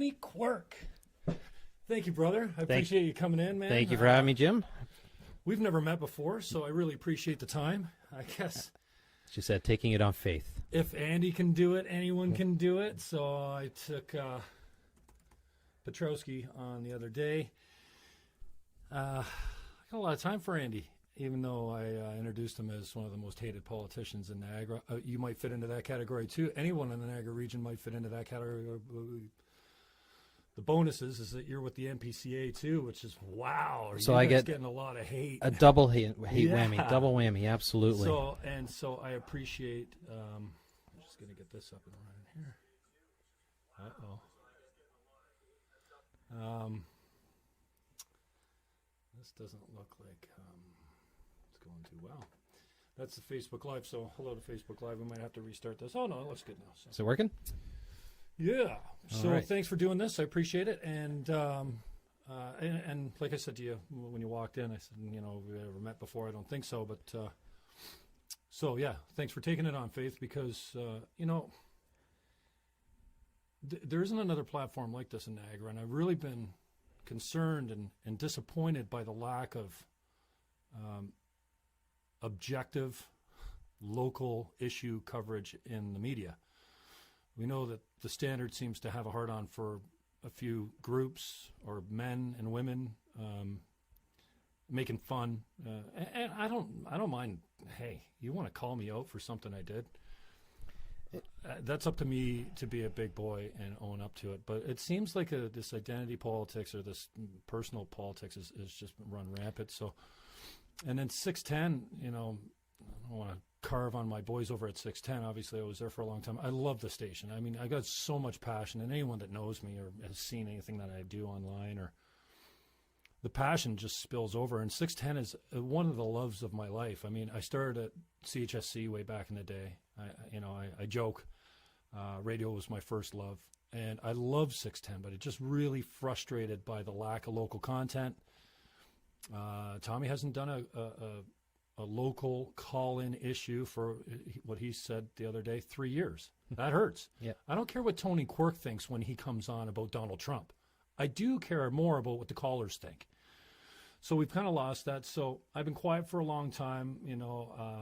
Tony Quirk. Thank you, brother. I appreciate you coming in, man. Thank you for having me, Jim. We've never met before, so I really appreciate the time. I guess She said taking it on faith. if Andy can do it, anyone can do it. So I took Petrowski on the other day. I got a lot of time for Andy, even though I introduced him as one of the most hated politicians in Niagara. You might fit into that category, too. Anyone in the Niagara region might fit into that category. The bonus is that you're with the NPCA, too, which is, wow. So I get getting a lot of hate. A double hate Yeah. whammy. Double whammy, absolutely. So I appreciate, I'm just going to get this up and running here. This doesn't look like it's going too well. That's the Facebook Live, so hello to Facebook Live. We might have to restart this. Oh, no, it looks good now. So. Is it working? Yeah. So right. Thanks for doing this. I appreciate it. And like I said to you when you walked in, I said, we ever met before? I don't think so. But so, yeah, thanks for taking it on, Faith, because, there isn't another platform like this in Niagara. And I've really been concerned and disappointed by the lack of objective local issue coverage in the media. We know that the Standard seems to have a hard-on for a few groups or men and women making fun, and I don't mind. Hey, you want to call me out for something I did? That's up to me to be a big boy and own up to it. But it seems like this identity politics or this personal politics is just run rampant. So, and then 610, I don't want to carve on my boys over at 610. Obviously, I was there for a long time. I love the station. I mean, I got so much passion, and anyone that knows me or has seen anything that I do online, or the passion just spills over. And 610 is one of the loves of my life. I mean, I started at CHSC way back in the day. I joke, radio was my first love, and I love 610, but it just really frustrated by the lack of local content. Tommy hasn't done a local call-in issue for what he said the other day, 3 years. That hurts. Yeah. I don't care what Tony Quirk thinks when he comes on about Donald Trump. I do care more about what the callers think. So we've kind of lost that. So I've been quiet for a long time.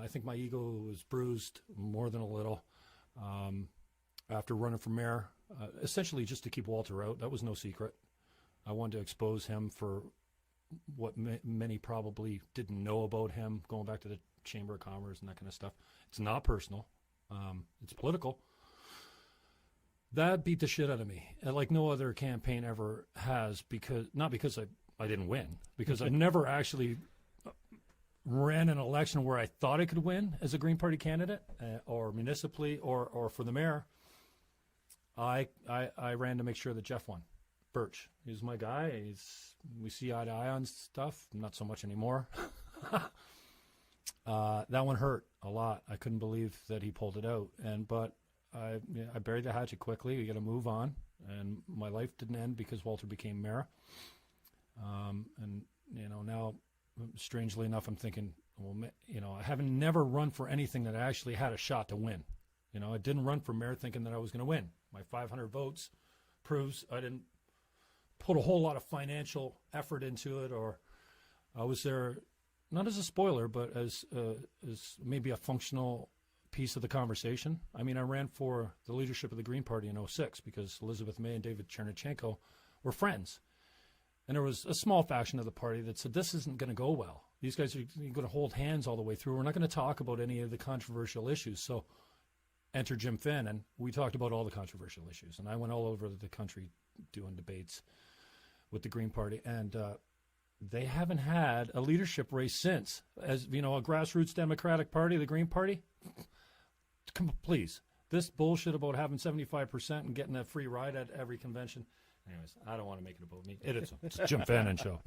I think my ego was bruised more than a little after running for mayor, essentially just to keep Walter out. That was no secret. I wanted to expose him for what many probably didn't know about him, going back to the Chamber of Commerce and that kind of stuff. It's not personal. It's political. That beat the shit out of me, like no other campaign ever has, not because I didn't win, because I never actually ran an election where I thought I could win as a Green Party candidate or municipally or for the mayor. I ran to make sure that Jeff won. Birch, he's my guy. We see eye to eye on stuff, not so much anymore. That one hurt a lot. I couldn't believe that he pulled it out, but I buried the hatchet quickly. We got to move on, and my life didn't end because Walter became mayor. And now, strangely enough, I'm thinking, well, I haven't never run for anything that I actually had a shot to win. I didn't run for mayor thinking that I was going to win. My 500 votes proves I didn't put a whole lot of financial effort into it, or I was there not as a spoiler, but as maybe a functional piece of the conversation. I mean, I ran for the leadership of the Green Party in 2006 because Elizabeth May and David Chernyshenko were friends. And there was a small faction of the party that said, this isn't going to go well. These guys are going to hold hands all the way through. We're not going to talk about any of the controversial issues. So enter Jim Fannon. We talked about all the controversial issues. And I went all over the country doing debates with the Green Party. And they haven't had a leadership race since. As a grassroots Democratic Party, the Green Party, please. This bullshit about having 75% and getting that free ride at every convention. Anyways, I don't want to make it about me. It is. It's Jim Fannon Show.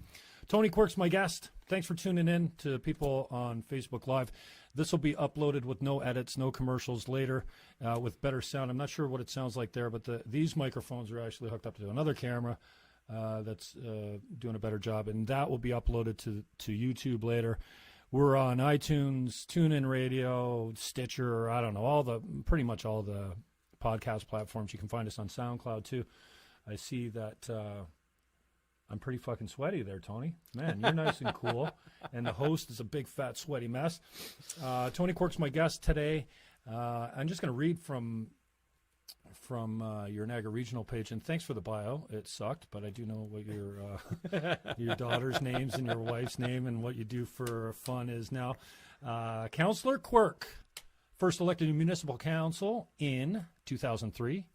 Tony Quirk's my guest. Thanks for tuning in to people on Facebook Live. This will be uploaded with no edits, no commercials later, with better sound. I'm not sure what it sounds like there, but these microphones are actually hooked up to another camera that's doing a better job, and that will be uploaded to YouTube later. We're on iTunes, TuneIn Radio, Stitcher, I don't know, pretty much all the podcast platforms. You can find us on SoundCloud too. I see that I'm pretty fucking sweaty there, Tony. Man, you're nice and cool. And the host is a big, fat, sweaty mess. Tony Quirk's my guest today. I'm just going to read from your Niagara Regional page, and thanks for the bio. It sucked, but I do know what your daughter's names and your wife's name and what you do for fun is now. Councillor Quirk, first elected to municipal council in 2003.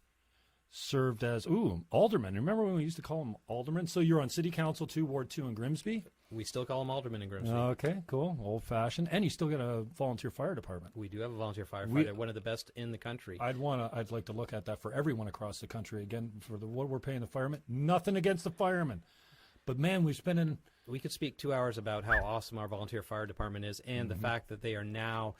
Served as alderman. Remember when we used to call him alderman? So you're on city council 2, Ward 2 in Grimsby. We still call him alderman in Grimsby. Okay, cool, old fashioned, and you still get a volunteer fire department. We do have a volunteer firefighter, one of the best in the country. I'd like to look at that for everyone across the country. Again, for what we're paying the firemen. Nothing against the firemen, but man, we're spending. We could speak 2 hours about how awesome our volunteer fire department is, and the fact that they are now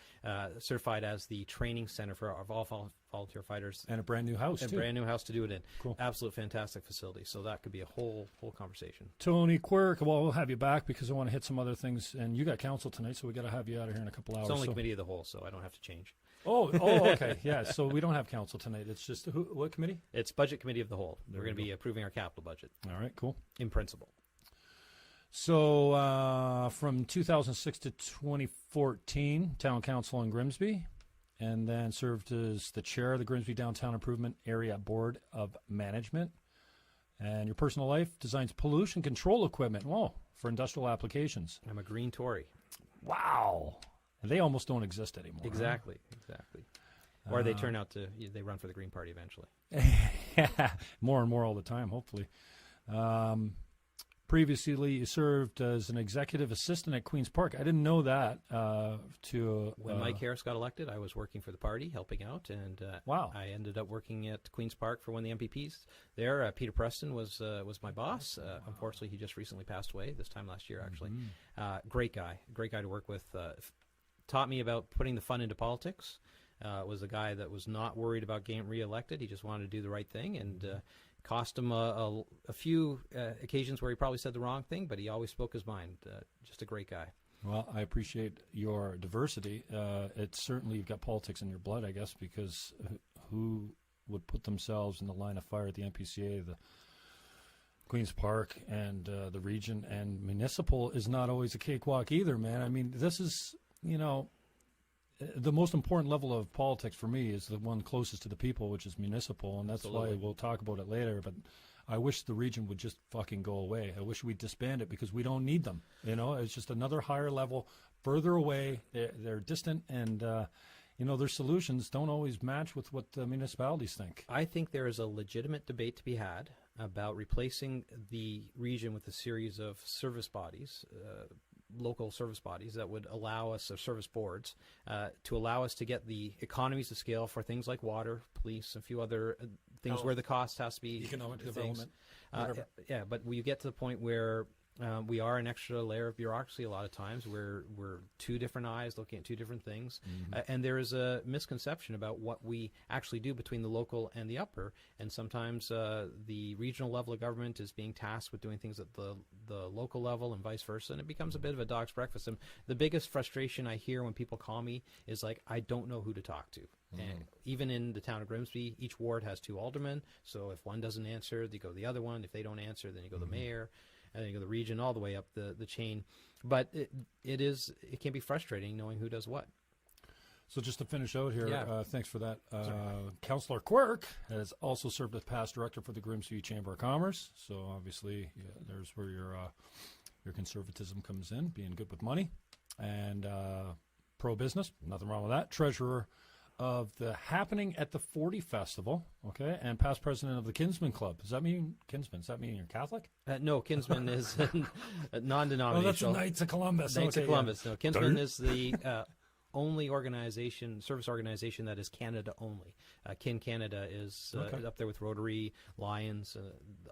certified as the training center for all volunteer fighters, And a brand new house, and too. brand new house to do it in. Cool. Absolute fantastic facility. So that could be a whole conversation. Tony Quirk, well, we'll have you back because I want to hit some other things. And you got council tonight, so we got to have you out of here in a couple hours. It's only so. committee of the whole, so I don't have to change. Oh, okay, yeah. So we don't have council tonight. It's just what committee? It's budget committee of the whole. There We're we going to be go. approving our capital budget All right, cool. in principle. So from 2006 to 2014, town council in Grimsby, and then served as the chair of the Grimsby Downtown Improvement Area Board of Management. And your personal life designs pollution control equipment, for industrial applications. I'm a green Tory. Wow. And they almost don't exist anymore. huh? Exactly. Or they turn out they run for the Green Party eventually. Yeah, more and more all the time, hopefully. Previously, you served as an executive assistant at Queen's Park. I didn't know that. When Mike Harris got elected, I was working for the party, helping out, and Wow. I ended up working at Queen's Park for one of the MPPs there. Peter Preston was my boss. Unfortunately, he just recently passed away this time last year, actually. Great guy to work with. Taught me about putting the fun into politics. Was a guy that was not worried about getting reelected. He just wanted to do the right thing, and cost him a few occasions where he probably said the wrong thing, but he always spoke his mind. Just a great guy. Well, I appreciate your diversity. It's certainly you've got politics in your blood, I guess, because who would put themselves in the line of fire at the NPCA, the Queen's Park, and the region, and municipal is not always a cakewalk either, man. I mean, this is, the most important level of politics for me is the one closest to the people, which is municipal, and that's Absolutely. why we'll talk about it later. But I wish the region would just fucking go away. I wish we'd disband it because we don't need them. It's just another higher level, further away. They're distant, and their solutions don't always match with what the municipalities think. I think there is a legitimate debate to be had about replacing the region with a series of service bodies, local service bodies that would allow us, or service boards, to allow us to get the economies of scale for things like water, police, a few other things where the cost has to be Economic things. development, whatever. Yeah, but you get to the point where we are an extra layer of bureaucracy a lot of times. We're two different eyes looking at two different things. And there is a misconception about what we actually do between the local and the upper. And sometimes the regional level of government is being tasked with doing things at the local level and vice versa. And it becomes a bit of a dog's breakfast. And the biggest frustration I hear when people call me is like, I don't know who to talk to. And even in the town of Grimsby, each ward has 2 aldermen. So if one doesn't answer, they go to the other one. If they don't answer, then you go to the mayor. And then you go to the region, all the way up the chain. But it can be frustrating knowing who does what. So just to finish out here, Yeah. thanks for that. Councillor Quirk has also served as past director for the Grimsby Chamber of Commerce. So obviously, there's where your conservatism comes in, being good with money, and pro-business. Nothing wrong with that. Treasurer of the Happening at the 40 Festival, okay, and past president of the Kinsman Club. Does that mean Kinsman? Does that mean you're Catholic? No, Kinsman is non-denominational. Oh, that's the Knights of Columbus. Knights okay, of Columbus. Yeah. No, Kinsman is the only service organization that is Canada only. Kin Canada is up there with Rotary, Lions,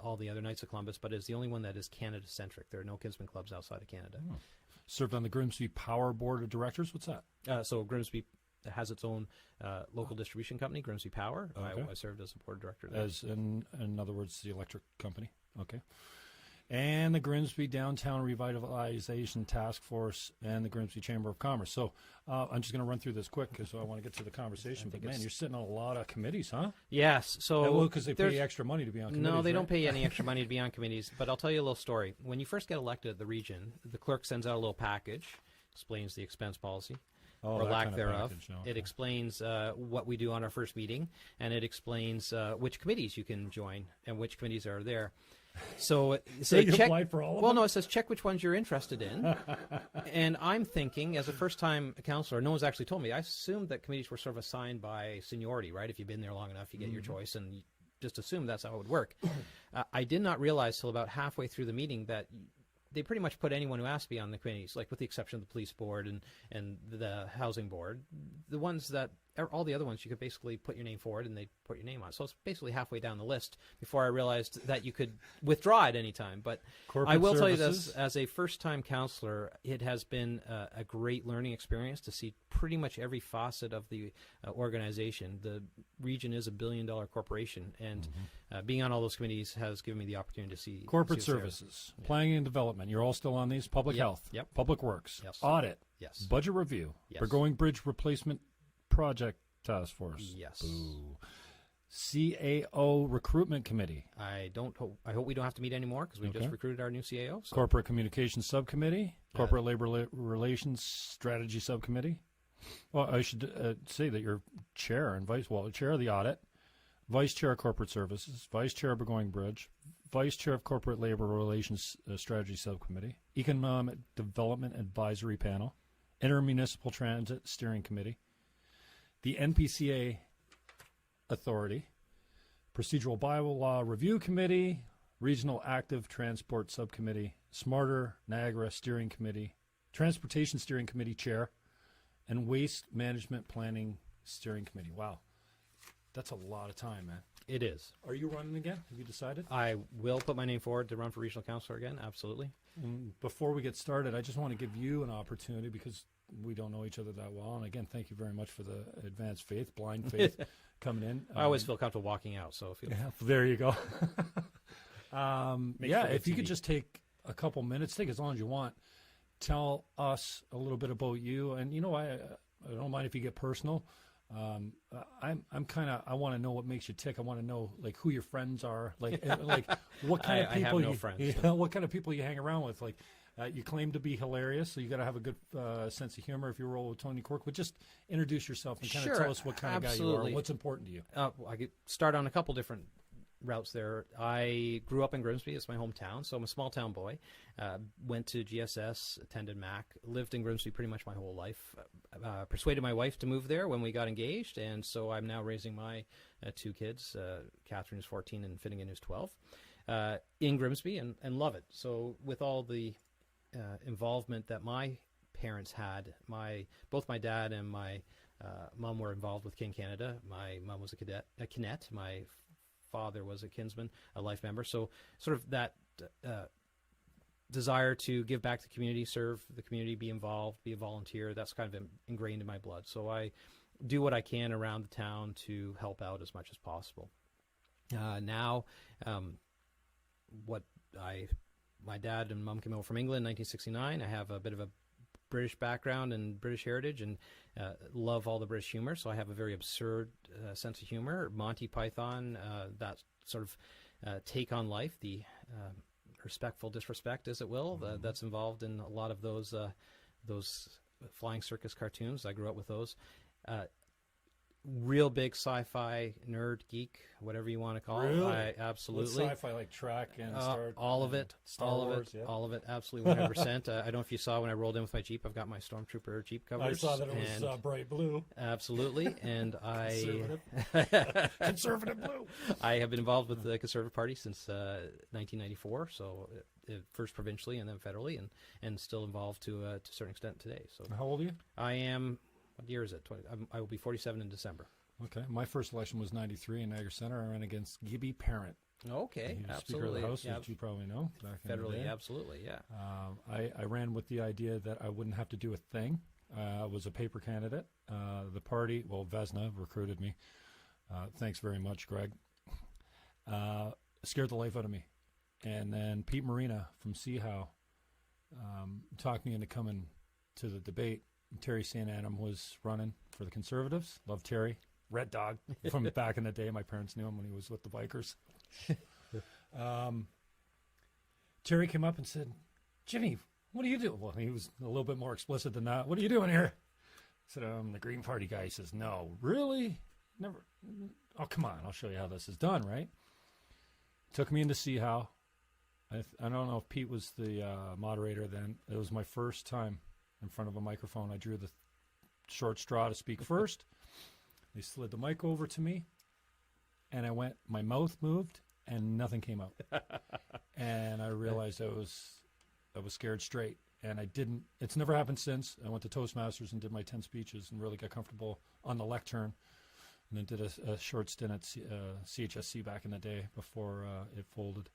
all the other Knights of Columbus, but is the only one that is Canada-centric. There are no Kinsman clubs outside of Canada. Oh. Served on the Grimsby Power Board of Directors. What's that? So Grimsby has its own local distribution company, Grimsby Power. Okay. I served as a board director there. As in other words, the electric company. Okay. and the Grimsby Downtown Revitalization Task Force, and the Grimsby Chamber of Commerce. So I'm just going to run through this quick because I want to get to the conversation. But, man, you're sitting on a lot of committees, huh? Yes. So because they pay extra money to be on committees. No, they right? don't pay any extra money to be on committees. But I'll tell you a little story. When you first get elected at the region, the clerk sends out a little package, explains the expense policy. Or lack thereof. It explains what we do on our first meeting, and it explains which committees you can join and which committees are there. So you check, applied for all of well, them? no, it says check which ones you're interested in. And I'm thinking, as a first-time councillor, no one's actually told me. I assumed that committees were sort of assigned by seniority, right? If you've been there long enough, you get your choice, and you just assume that's how it would work. I did not realize till about halfway through the meeting that they pretty much put anyone who asked to be on the committees, like with the exception of the police board and the housing board. The ones that, all the other ones, you could basically put your name forward and they'd put your name on. So it's basically halfway down the list before I realized that you could withdraw at any time. But Corporate I will services? tell you this, as a first-time counselor, it has been a great learning experience to see pretty much every facet of the organization. The region is a billion-dollar corporation, and being on all those committees has given me the opportunity to see corporate see services, planning and development. You're all still on these. Public health, public works, audit, budget review, Burgoyne Bridge Replacement Project Task Force. Yes. Boo. CAO Recruitment Committee. I hope we don't have to meet anymore because we just recruited our new CAO. So. Corporate Communications Subcommittee. Corporate Labor Relations Strategy Subcommittee. Well, I should say that you're chair and chair of the audit, vice chair of corporate services, vice chair of Burgoyne Bridge, vice chair of corporate labor relations strategy subcommittee, economic development advisory panel, intermunicipal transit steering committee, the NPCA authority, procedural bylaw review committee, regional active transport subcommittee, smarter Niagara steering committee, transportation steering committee chair, and waste management planning steering committee. Wow. That's a lot of time, man. It is. Are you running again? Have you decided? I will put my name forward to run for regional councillor again, absolutely. Before we get started, I just want to give you an opportunity because we don't know each other that well. And again, thank you very much for the advanced faith, blind faith coming in. I always feel comfortable walking out, so there you go. If you could just take a couple minutes, take as long as you want. Tell us a little bit about you, and I don't mind if you get personal. I want to know what makes you tick. I want to know like who your friends are, like what kind of people I have no friends. What kind of people you hang around with. Like you claim to be hilarious, so you got to have a good sense of humor if you roll with Tony Quirk. But just introduce yourself and kind of tell us what kind of guy you are. What's important to you? I could start on a couple different routes there. I grew up in Grimsby. It's my hometown, so I'm a small town boy. Went to GSS, attended MAC, lived in Grimsby pretty much my whole life. Persuaded my wife to move there when we got engaged, and so I'm now raising my two kids, Catherine who's 14 and Finnegan who's 12, in Grimsby, and love it. So with all the involvement that my parents had, both my dad and my mom were involved with King Canada. My mom was a cadet. My father was a kinsman, a life member. So sort of that desire to give back to the community, serve the community, be involved, be a volunteer, that's kind of ingrained in my blood. So I do what I can around the town to help out as much as possible. My dad and mom came over from England in 1969. I have a bit of a British background and British heritage, and love all the British humor. So I have a very absurd sense of humor. Monty Python, that sort of take on life, the respectful disrespect, as it will, that's involved in a lot of those flying circus cartoons. I grew up with those. Real big sci-fi nerd, geek, whatever you want to call it. I absolutely. What sci-fi, like Trek and all of it, Star Wars, all of it, absolutely 100%. I don't know if you saw when I rolled in with my Jeep. I've got my Stormtrooper Jeep covers. I saw that it was bright blue. Absolutely, and Conservative blue. I have been involved with the Conservative Party since 1994, so first provincially and then federally, and still involved to a certain extent today. So how old are you? I am. What year is it? I will be 47 in December. Okay. My first election was 93 in Niagara Center. I ran against Gibby Parent. Okay, absolutely. Speaker of the House, which you probably know. Back federally, in the day. Absolutely, yeah. I ran with the idea that I wouldn't have to do a thing. I was a paper candidate. The party, Vesna recruited me. Thanks very much, Greg. Scared the life out of me. And then Pete Marina from See How talked me into coming to the debate. Terry St. Adam was running for the Conservatives. Love Terry. Red Dog from back in the day. My parents knew him when he was with the Bikers. Terry came up and said, Jimmy, what do you do? Well, he was a little bit more explicit than that. What are you doing here? I said, I'm the Green Party guy. He says, no, really? Never. Oh, come on. I'll show you how this is done, right? Took me in to see how. I don't know if Pete was the moderator then. It was my first time in front of a microphone. I drew the short straw to speak first. They slid the mic over to me, and my mouth moved, and nothing came out. And I realized I was scared straight, and I didn't. It's never happened since. I went to Toastmasters and did my 10 speeches and really got comfortable on the lectern, and then did a short stint at CHSC back in the day before it folded,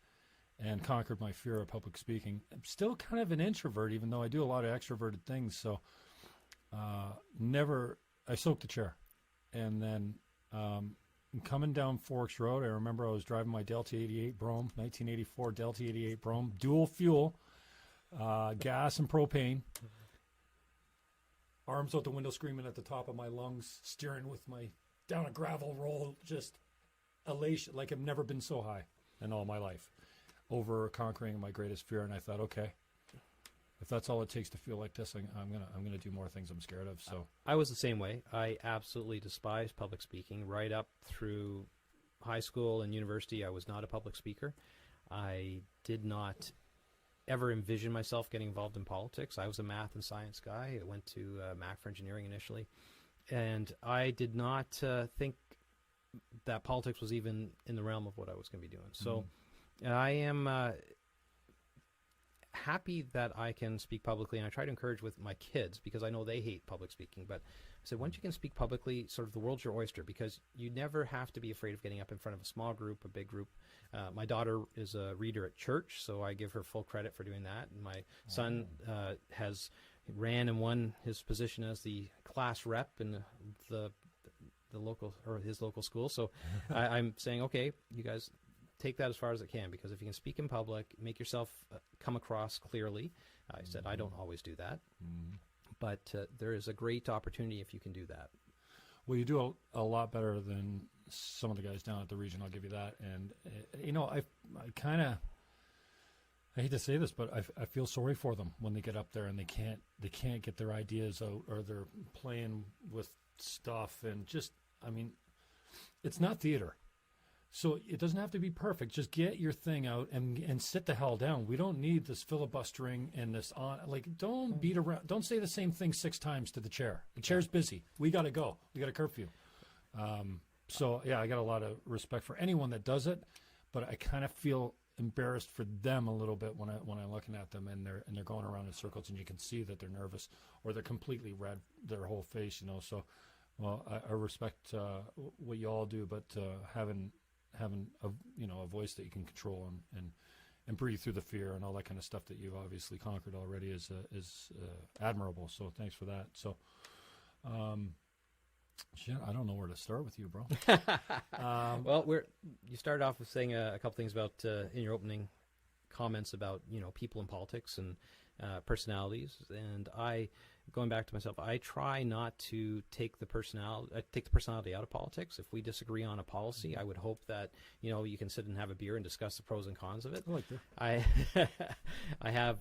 and conquered my fear of public speaking. I'm still kind of an introvert, even though I do a lot of extroverted things, so I soaked the chair. And then coming down Forks Road, I remember I was driving my Delta 88 Brougham, 1984 Delta 88 Brougham, dual fuel, gas and propane, arms out the window screaming at the top of my lungs, steering with my down a gravel road, just elation, like I've never been so high in all my life, over conquering my greatest fear. And I thought, okay, if that's all it takes to feel like this, I'm gonna do more things I'm scared of. So I was the same way. I absolutely despised public speaking. Right up through high school and university, I was not a public speaker. I did not ever envision myself getting involved in politics. I was a math and science guy. I went to Mac for engineering initially, and I did not think that politics was even in the realm of what I was going to be doing. So I am happy that I can speak publicly, and I try to encourage with my kids, because I know they hate public speaking, but I said, once you can speak publicly, sort of the world's your oyster, because you never have to be afraid of getting up in front of a small group, a big group. My daughter is a reader at church, so I give her full credit for doing that. And my son has ran and won his position as the class rep in the local, or his local school. So I'm saying, okay, you guys take that as far as it can, because if you can speak in public, make yourself come across clearly. I said I don't always do that, but there is a great opportunity if you can do that. Well, you do a lot better than some of the guys down at the region, I'll give you that. And I hate to say this, but I feel sorry for them when they get up there and they can't get their ideas out, or they're playing with stuff, and just, I mean, it's not theater. So it doesn't have to be perfect. Just get your thing out and sit the hell down. We don't need this filibustering and this don't beat around. Don't say the same thing 6 times to the chair. The chair's busy. We got to go. We got a curfew. So yeah, I got a lot of respect for anyone that does it, but I kind of feel embarrassed for them a little bit when I'm looking at them and they're going around in circles, and you can see that they're nervous or they're completely red, their whole face, So, well, I respect what you all do, but having a voice that you can control and breathe through the fear and all that kind of stuff that you've obviously conquered already is admirable. So thanks for that. So, shit, I don't know where to start with you, bro. Well, you started off with saying a couple things about in your opening comments about people in politics and personalities, and going back to myself, I try not to take the personality out of politics. If we disagree on a policy, I would hope that you can sit and have a beer and discuss the pros and cons of it. I like that. I have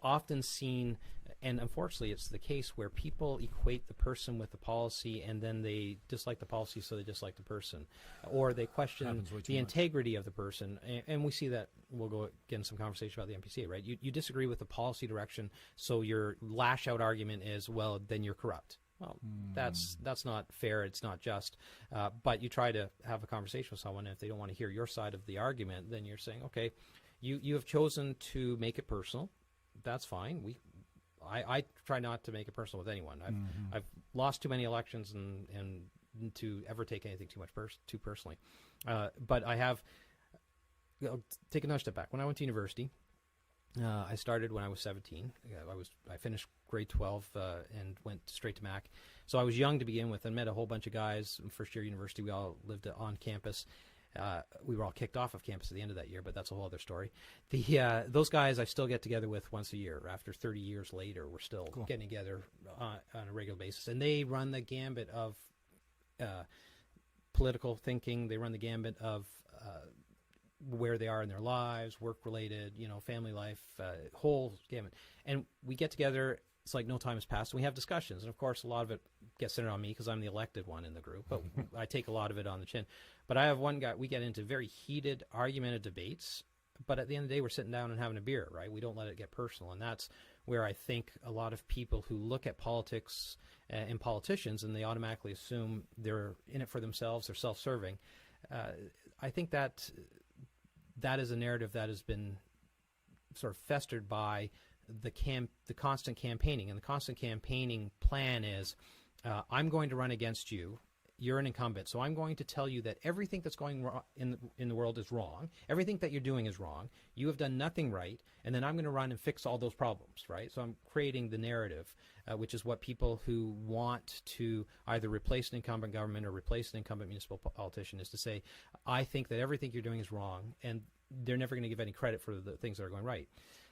often seen, and unfortunately it's the case, where people equate the person with the policy, and then they dislike the policy, so they dislike the person, or they question the integrity of the person. And we see that. We'll go get in some conversation about the NPCA, right? You disagree with the policy direction, so your lash out argument is, well, then you're corrupt. Well, that's not fair. It's not just. But you try to have a conversation with someone, and if they don't want to hear your side of the argument, then you're saying, okay, you have chosen to make it personal. That's fine. I try not to make it personal with anyone. I've lost too many elections and to ever take anything too much too personally. But I have. I'll take another step back. When I went to university, I started when I was 17. I finished grade 12 and went straight to Mac. So I was young to begin with, and met a whole bunch of guys in first year university. We all lived on campus. We were all kicked off of campus at the end of that year, but that's a whole other story. Those guys I still get together with once a year. After 30 years later, we're still getting together on a regular basis. And they run the gambit of political thinking. They run the gambit of where they are in their lives, work-related, family life, whole gamut. And we get together. It's like no time has passed. And we have discussions. And, of course, a lot of it gets centered on me because I'm the elected one in the group. But I take a lot of it on the chin. But I have one guy. We get into very heated, argumentative debates. But at the end of the day, we're sitting down and having a beer, right? We don't let it get personal. And that's where I think a lot of people who look at politics and politicians and they automatically assume they're in it for themselves, they're self-serving. I think that is a narrative that has been sort of festered by the constant campaigning. And the constant campaigning plan is, I'm going to run against you. You're an incumbent, so I'm going to tell you that everything that's going wrong in the world is wrong. Everything that you're doing is wrong. You have done nothing right, and then I'm going to run and fix all those problems, right? So I'm creating the narrative, which is what people who want to either replace an incumbent government or replace an incumbent municipal politician is to say, I think that everything you're doing is wrong, and they're never going to give any credit for the things that are going right.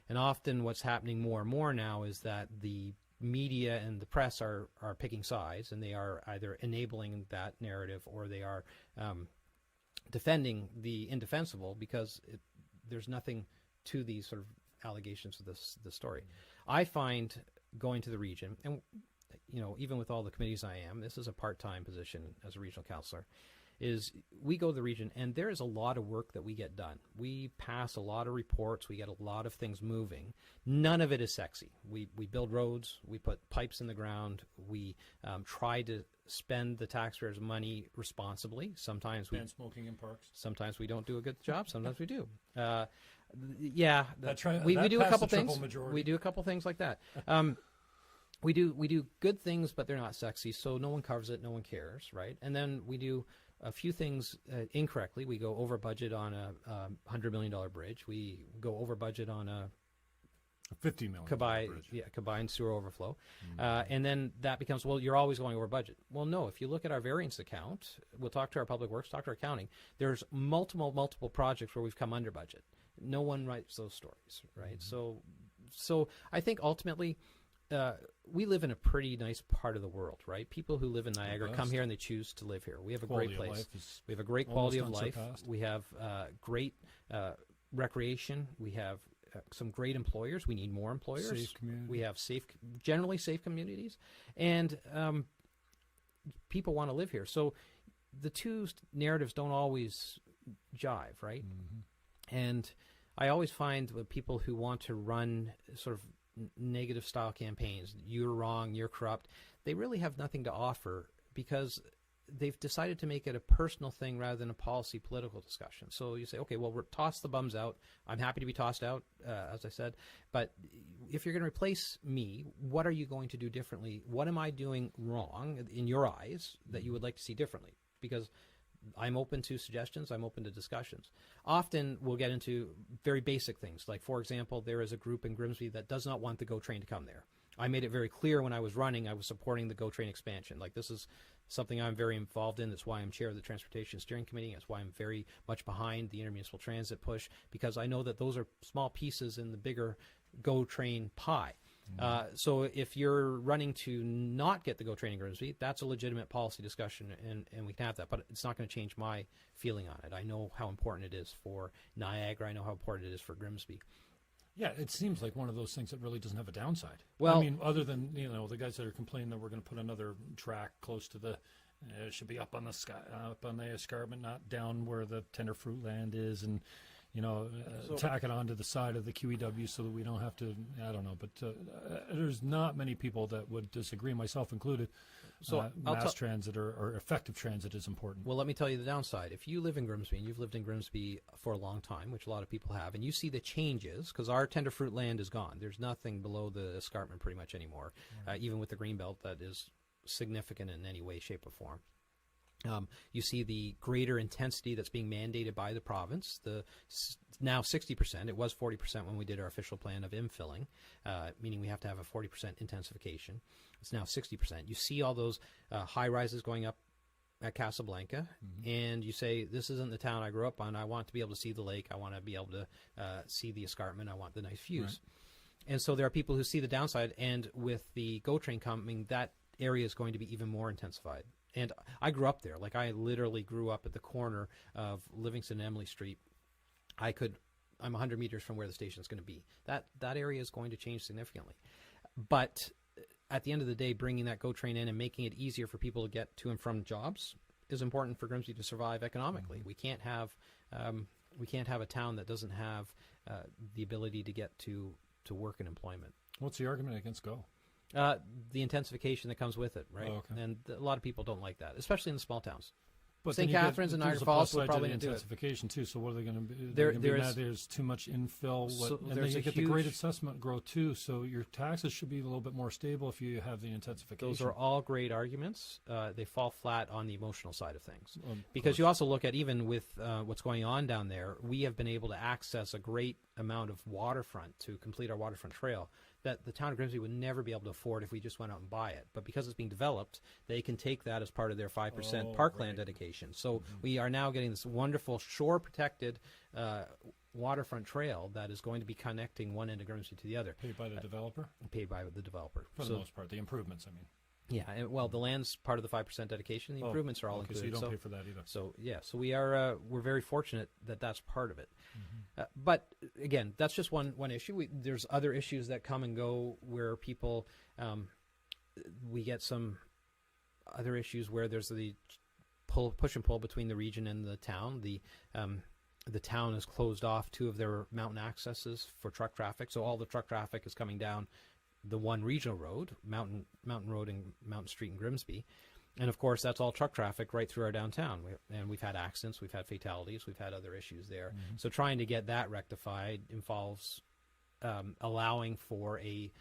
And often what's happening more and more now is that the media and the press are picking sides, and they are either enabling that narrative or they are defending the indefensible because there's nothing to these sort of allegations of this story. I find going to the region, and even with all the committees I am, this is a part-time position as a regional councillor, is we go to the region, and there is a lot of work that we get done. We pass a lot of reports. We get a lot of things moving. None of it is sexy. We build roads. We put pipes in the ground. We try to spend the taxpayers' money responsibly. Sometimes ban smoking in parks. Sometimes we don't do a good job. Sometimes we do. We do a couple things. We do a couple things like that. We do good things, but they're not sexy, so no one covers it, no one cares, right? And then we do a few things incorrectly. We go over budget on a $100 million bridge. We go over budget on a $50 million bridge. Combined sewer overflow. And then that becomes, well, you're always going over budget. Well, no, if you look at our variance account, we'll talk to our public works, talk to our accounting, there's multiple projects where we've come under budget. No one writes those stories, right? So I think ultimately, we live in a pretty nice part of the world, right? People who live in Niagara come here and they choose to live here. We have a great place. We have a great quality of life. We have great recreation. We have some great employers. We need more employers. Safe community. We have generally safe communities. And people want to live here. So the two narratives don't always jive, right? And I always find with people who want to run sort of negative style campaigns, you're wrong, you're corrupt, they really have nothing to offer because they've decided to make it a personal thing rather than a policy political discussion. So you say, okay, well, we're toss the bums out. I'm happy to be tossed out, as I said, but if you're going to replace me, what are you going to do differently? What am I doing wrong in your eyes that you would like to see differently? Because I'm open to suggestions. I'm open to discussions. Often we'll get into very basic things. Like, for example, there is a group in Grimsby that does not want the GO train to come there. I made it very clear when I was running I was supporting the GO train expansion. Like, this is something I'm very involved in. That's why I'm chair of the Transportation Steering Committee. That's why I'm very much behind the intermunicipal transit push, because I know that those are small pieces in the bigger GO train pie. So if you're running to not get the GO train in Grimsby, that's a legitimate policy discussion, and we can have that. But it's not going to change my feeling on it. I know how important it is for Niagara. I know how important it is for Grimsby. Yeah, it seems like one of those things that really doesn't have a downside. Well, I mean, other than the guys that are complaining that we're going to put another track close to the, it should be up on the sky, up on the escarpment, not down where the tender fruit land is, and tack it onto the side of the QEW so that we don't have to, I don't know, but there's not many people that would disagree, myself included. So mass transit or effective transit is important. Well, let me tell you the downside. If you live in Grimsby, and you've lived in Grimsby for a long time, which a lot of people have, and you see the changes, because our tender fruit land is gone. There's nothing below the escarpment pretty much anymore, even with the greenbelt that is significant in any way, shape, or form. You see the greater intensity that's being mandated by the province, now 60%. It was 40% when we did our official plan of infilling, meaning we have to have a 40% intensification. It's now 60%. You see all those high rises going up at Casablanca, and you say, this isn't the town I grew up on. I want to be able to see the lake. I want to be able to see the escarpment. I want the nice views. Right. And so there are people who see the downside, and with the GO train coming, that area is going to be even more intensified. And I grew up there. Like, I literally grew up at the corner of Livingston and Emily Street. I'm 100 meters from where the station is going to be. That area is going to change significantly. But at the end of the day, bringing that GO train in and making it easier for people to get to and from jobs is important for Grimsby to survive economically. We can't have a town that doesn't have the ability to get to work and employment. What's the argument against GO? The intensification that comes with it, right? Oh, okay. And a lot of people don't like that, especially in the small towns. But St. Catharines and Niagara Falls will probably do do it. intensification too. So what are they going to be? There's too much infill, and then you get the great assessment growth too. So your taxes should be a little bit more stable if you have the intensification. Those are all great arguments. They fall flat on the emotional side of things, because you also look at, even with what's going on down there, we have been able to access a great amount of waterfront to complete our waterfront trail that the town of Grimsby would never be able to afford if we just went out and buy it. But because it's being developed, they can take that as part of their 5% parkland dedication. So we are now getting this wonderful shore-protected waterfront trail that is going to be connecting one end of Grimsby to the other. Paid by the developer? Paid by the developer. For the most part, the improvements, I mean. Yeah, well, the land's part of the 5% dedication. The improvements are all included. So you don't pay for that either. So we are we're very fortunate that that's part of it. But again, that's just one issue. There's other issues that come and go where people we get some other issues where there's the push and pull between the region and the town. The town has closed off 2 of their mountain accesses for truck traffic, so all the truck traffic is coming down the one regional road, Mountain Road and Mountain Street in Grimsby. And of course, that's all truck traffic right through our downtown. We've had accidents, we've had fatalities, we've had other issues there. So trying to get that rectified involves allowing for a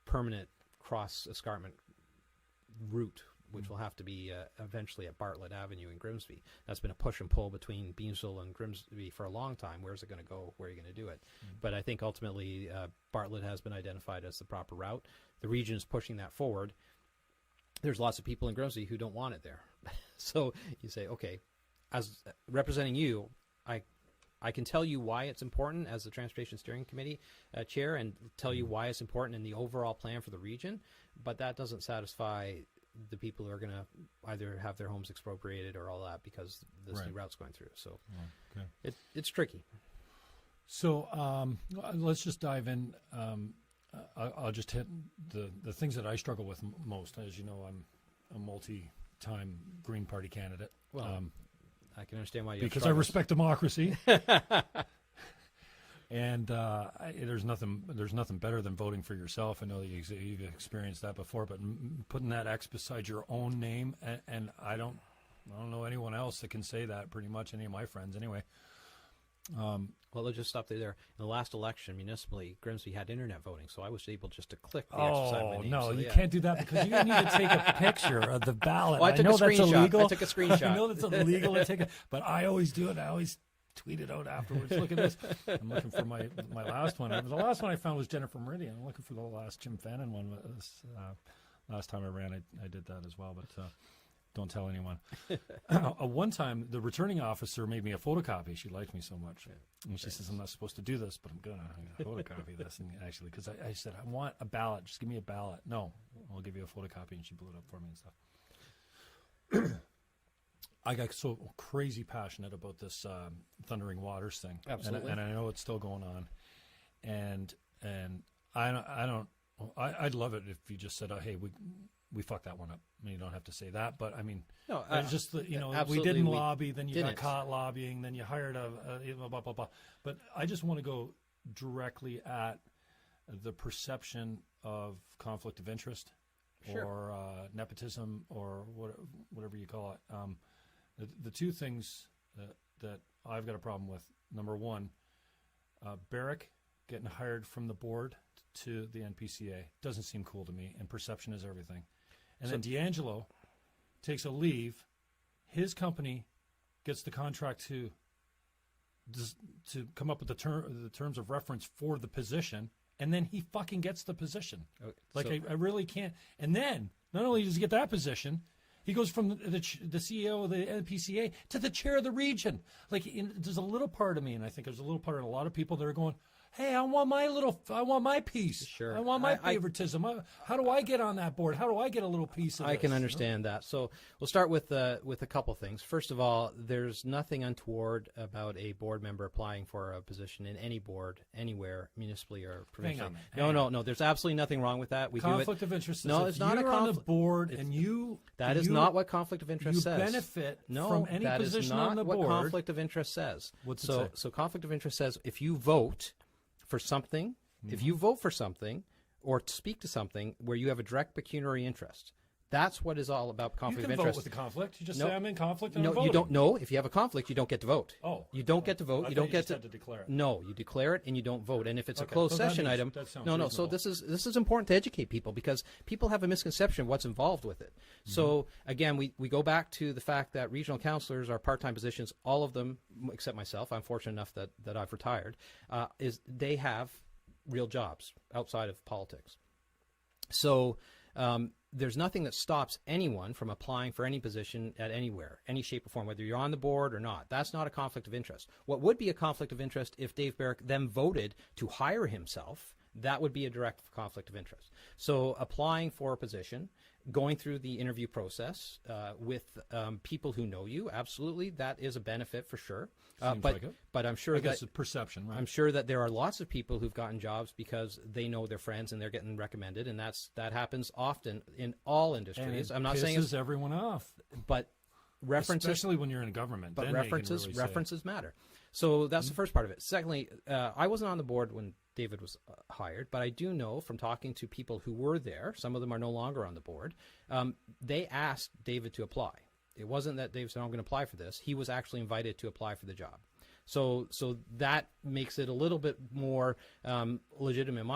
permanent cross escarpment route, which will have to be eventually at Bartlett Avenue in Grimsby. That's been a push and pull between Beamsville and Grimsby for a long time. Where's it going to go? Where are you going to do it? But I think ultimately Bartlett has been identified as the proper route. The region is pushing that forward. There's lots of people in Grimsby who don't want it there. So you say, okay, as representing you, I can tell you why it's important as the Transportation Steering Committee chair, and tell you why it's important in the overall plan for the region, but that doesn't satisfy the people who are going to either have their homes expropriated or all that because this new route's going through. So it's tricky. So let's just dive in. I'll just hit the things that I struggle with most. As you know, I'm a multi-time Green Party candidate. Well, I can understand why you because I respect democracy. And there's nothing better than voting for yourself. I know that you've experienced that before, but putting that X beside your own name, and I don't know anyone else that can say that. Pretty much any of my friends, anyway. Well, let's just stop there. In the last election, municipally, Grimsby had internet voting, so I was able just to click the X beside my name. No, so, you can't do that because you need to take a picture of the ballot. Well, I took a screenshot. I took a screenshot. I know that's illegal to take it, but I always do it. I always tweet it out afterwards. Look at this. I'm looking for my last one. The last one I found was Jennifer Meridian. I'm looking for the last Jim Fannon one. Last time I ran, I did that as well, but don't tell anyone. One time, the returning officer made me a photocopy. She liked me so much. And she says, I'm not supposed to do this, but I'm going to photocopy this. And actually, because I said, I want a ballot. Just give me a ballot. No, I'll give you a photocopy. And she blew it up for me and stuff. I got so crazy passionate about this Thundering Waters thing. Absolutely. And I know it's still going on. And I'd love it if you just said, hey, we fucked that one up. I mean, you don't have to say that, but I mean, no, it's just we didn't lobby, then you got caught lobbying, then you hired a blah, blah, blah. But I just want to go directly at the perception of conflict of interest or nepotism or whatever you call it. The two things that I've got a problem with, number one, Barrick getting hired from the board to the NPCA doesn't seem cool to me, and perception is everything. And then D'Angelo takes a leave. His company gets the contract to come up with the terms of reference for the position, and then he fucking gets the position. I really can't. And then not only does he get that position, He goes from the CEO of the NPCA to the chair of the region. Like, there's a little part of me, and I think there's a little part of a lot of people that are going, hey, I want my piece. Sure. I want my favoritism. How do I get on that board? How do I get a little piece of I this? can understand that. So we'll start with a couple things. First of all, there's nothing untoward about a board member applying for a position in any board, anywhere, municipally or provincially. No. There's absolutely nothing wrong with that. Conflict of interest. No, it's not a conflict. You're on the board, and you. That is not what conflict of interest says. You benefit from any position on the board. That is not what conflict of interest says. What's it say? So conflict of interest says if you vote for something, if you vote for something or speak to something where you have a direct pecuniary interest, that's what is all about conflict of interest. You can vote with the conflict. You just say I'm in conflict and I'm No, voting. you don't. No, if you have a conflict, you don't get to vote. Oh. You don't get to vote. You don't get to declare it. No, you declare it and you don't vote. And if it's a Okay, closed so that session means- item, that sounds no. reasonable. So this is important to educate people because people have a misconception of what's involved with it. So again, we go back to the fact that regional councillors are part-time positions. All of them, except myself, I'm fortunate enough that I've retired, is they have real jobs outside of politics. So there's nothing that stops anyone from applying for any position at anywhere, any shape or form, whether you're on the board or not. That's not a conflict of interest. What would be a conflict of interest if Dave Barrick then voted to hire himself? That would be a direct conflict of interest. So applying for a position, going through the interview process with people who know you, absolutely, that is a benefit for sure. But I'm sure I guess it's perception, right? I'm sure that there are lots of people who've gotten jobs because they know their friends and they're getting recommended, and that happens often in all industries. And I'm not saying pisses everyone off, but references, especially when you're in government. But then references matter. So that's the first part of it. Secondly, I wasn't on the board when David was hired, but I do know from talking to people who were there, some of them are no longer on the board, they asked David to apply. It wasn't that David said, I'm going to apply for this. He was actually invited to apply for the job. So that makes it a little bit more legitimate in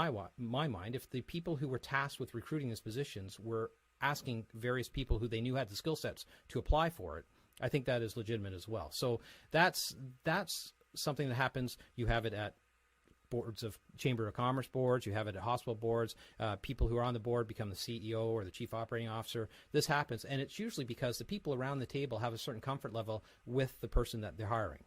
my mind. If the people who were tasked with recruiting these positions were asking various people who they knew had the skill sets to apply for it, I think that is legitimate as well. So that's something that happens. You have it at boards of Chamber of Commerce boards, you have it at hospital boards, people who are on the board become the CEO or the chief operating officer. This happens, and it's usually because the people around the table have a certain comfort level with the person that they're hiring.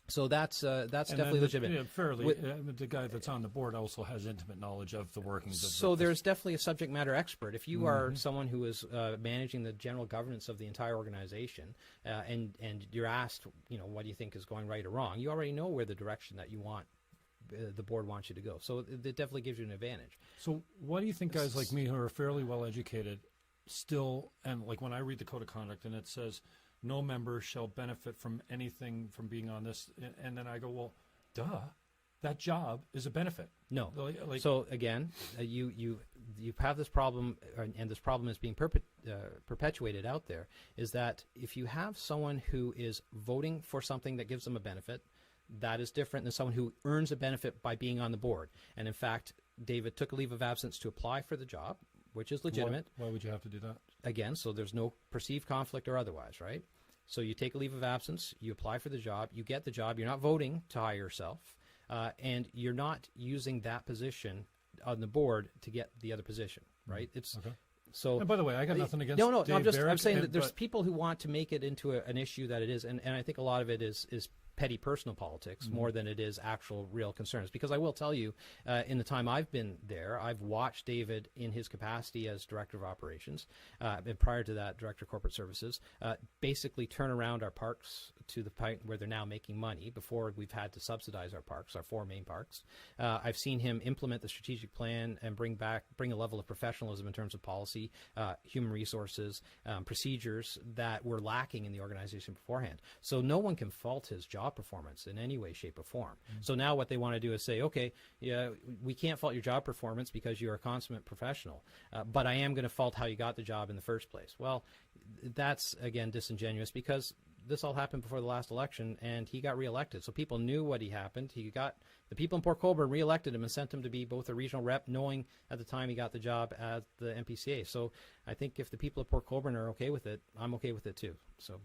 So that's definitely legitimate. Yeah, fairly. The guy that's on the board also has intimate knowledge of the workings of So there's definitely a subject matter expert. If you are someone who is managing the general governance of the entire organization, and you're asked, what do you think is going right or wrong, you already know where the direction that you want the board wants you to go. So it definitely gives you an advantage. So why do you think guys like me who are fairly well educated still, and like when I read the code of conduct and it says no member shall benefit from anything from being on this, and then I go, well, duh, that job is a benefit. No. So again, you have this problem, and this problem is being perpetuated out there, is that if you have someone who is voting for something that gives them a benefit, that is different than someone who earns a benefit by being on the board. And in fact, David took a leave of absence to apply for the job, which is legitimate. Why would you have to do that? Again, so there's no perceived conflict or otherwise, right? So you take a leave of absence, you apply for the job, you get the job, you're not voting to hire yourself, and you're not using that position on the board to get the other position, right? It's okay. So. And by the way, I got nothing against No, Dave Barrick, I'm saying that there's people who want to make it into an issue that it is, and I think a lot of it is petty personal politics more than it is actual real concerns. Because I will tell you, in the time I've been there, I've watched David in his capacity as Director of Operations, and prior to that, Director of Corporate Services, basically turn around our parks to the point where they're now making money. Before, we've had to subsidize our parks, our 4 main parks. I've seen him implement the strategic plan and bring a level of professionalism in terms of policy, human resources, procedures that were lacking in the organization beforehand. So no one can fault his job performance in any way, shape, or form. So now what they want to do is say, okay, yeah, we can't fault your job performance because you're a consummate professional, but I am going to fault how you got the job in the first place. Well, that's, again, disingenuous because this all happened before the last election, and he got reelected. So people knew what he happened. The people in Port Colborne reelected him and sent him to be both a regional rep, knowing at the time he got the job at the MPCA. So I think if the people of Port Colborne are okay with it, I'm okay with it too. So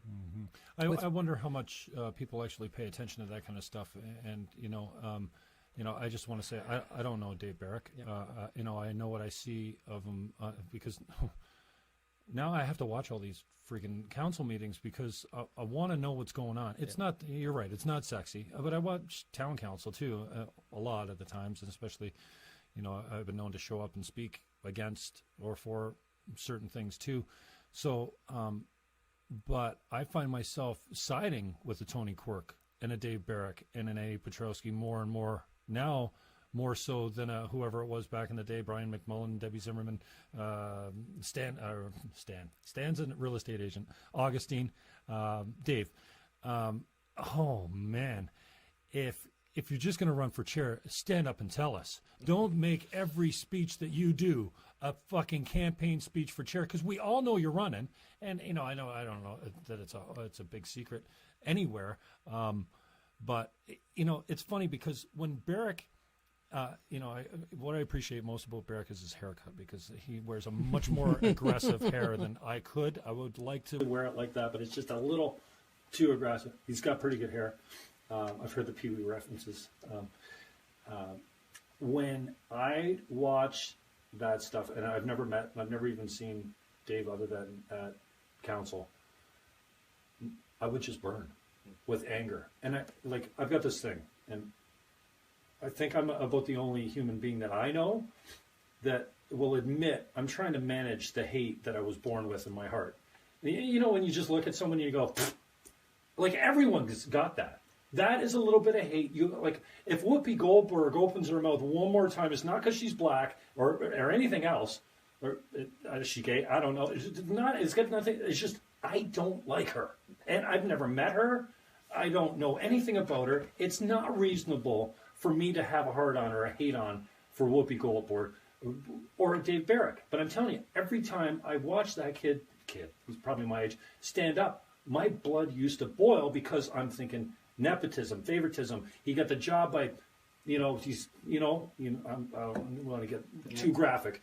I wonder how much people actually pay attention to that kind of stuff. And I just want to say I don't know Dave Barrick. Yep. I know what I see of him because now I have to watch all these freaking council meetings because I want to know what's going on. It's not, you're right, it's not sexy, but I watch town council too a lot of the times, and especially, I've been known to show up and speak against or for certain things too. So, but I find myself siding with a Tony Quirk and a Dave Barrick and an Eddie Petrowski more and more now, more so than whoever it was back in the day, Brian McMullen, Debbie Zimmerman, Stan's a real estate agent, Augustine, Dave. Oh, man. If you're just going to run for chair, stand up and tell us. Don't make every speech that you do a fucking campaign speech for chair, because we all know you're running. And, I don't know that it's a big secret anywhere. But, it's funny because when Barrick, what I appreciate most about Barrick is his haircut, because he wears a much more aggressive hair than I could. I would like to wear it like that, but it's just a little too aggressive. He's got pretty good hair. I've heard the Pee Wee references. When I watch that stuff, and I've never even seen Dave other than at council, I would just burn with anger. And I've got this thing, and I think I'm about the only human being that I know that will admit I'm trying to manage the hate that I was born with in my heart. When you just look at someone and you go, like, everyone's got that. That is a little bit of hate. If Whoopi Goldberg opens her mouth one more time, it's not because she's black or anything else, or is she gay? I don't know. It's got nothing. It's just I don't like her, and I've never met her. I don't know anything about her. It's not reasonable for me to have a hard on or a hate on for Whoopi Goldberg or Dave Barrick. But I'm telling you, every time I watch that kid, who's probably my age, stand up, my blood used to boil, because I'm thinking nepotism, favoritism. He got the job by, I don't want to get too graphic.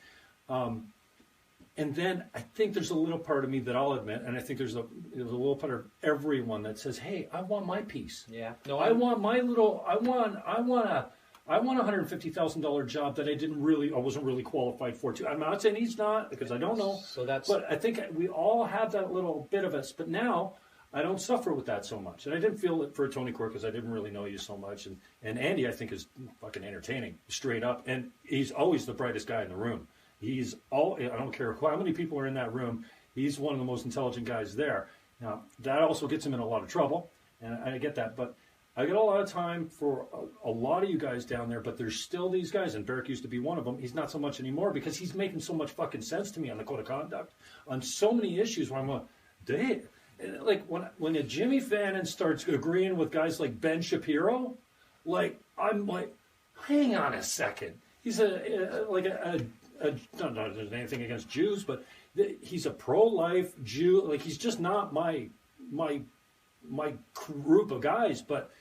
And then I think there's a little part of me that I'll admit, and I think there's a little part of everyone that says, "Hey, I want my piece. Yeah, no, I want my little. I want a $150,000 job that I wasn't really qualified for. Too. I'm not saying he's not, because I don't know. But I think we all have that little bit of us. But now I don't suffer with that so much, and I didn't feel it for Tony Quirk because I didn't really know you so much. And Andy, I think, is fucking entertaining, straight up, and he's always the brightest guy in the room. I don't care how many people are in that room, he's one of the most intelligent guys there. Now, that also gets him in a lot of trouble, and I get that, but I get a lot of time for a lot of you guys down there, but there's still these guys, and Barrick used to be one of them. He's not so much anymore, because he's making so much fucking sense to me on the code of conduct, on so many issues where I'm going, damn. Like, when a Jimmy Fannon starts agreeing with guys like Ben Shapiro, I'm like, hang on a second. He's not there's anything against Jews, but he's a pro-life Jew. Like, he's just not my group of guys, but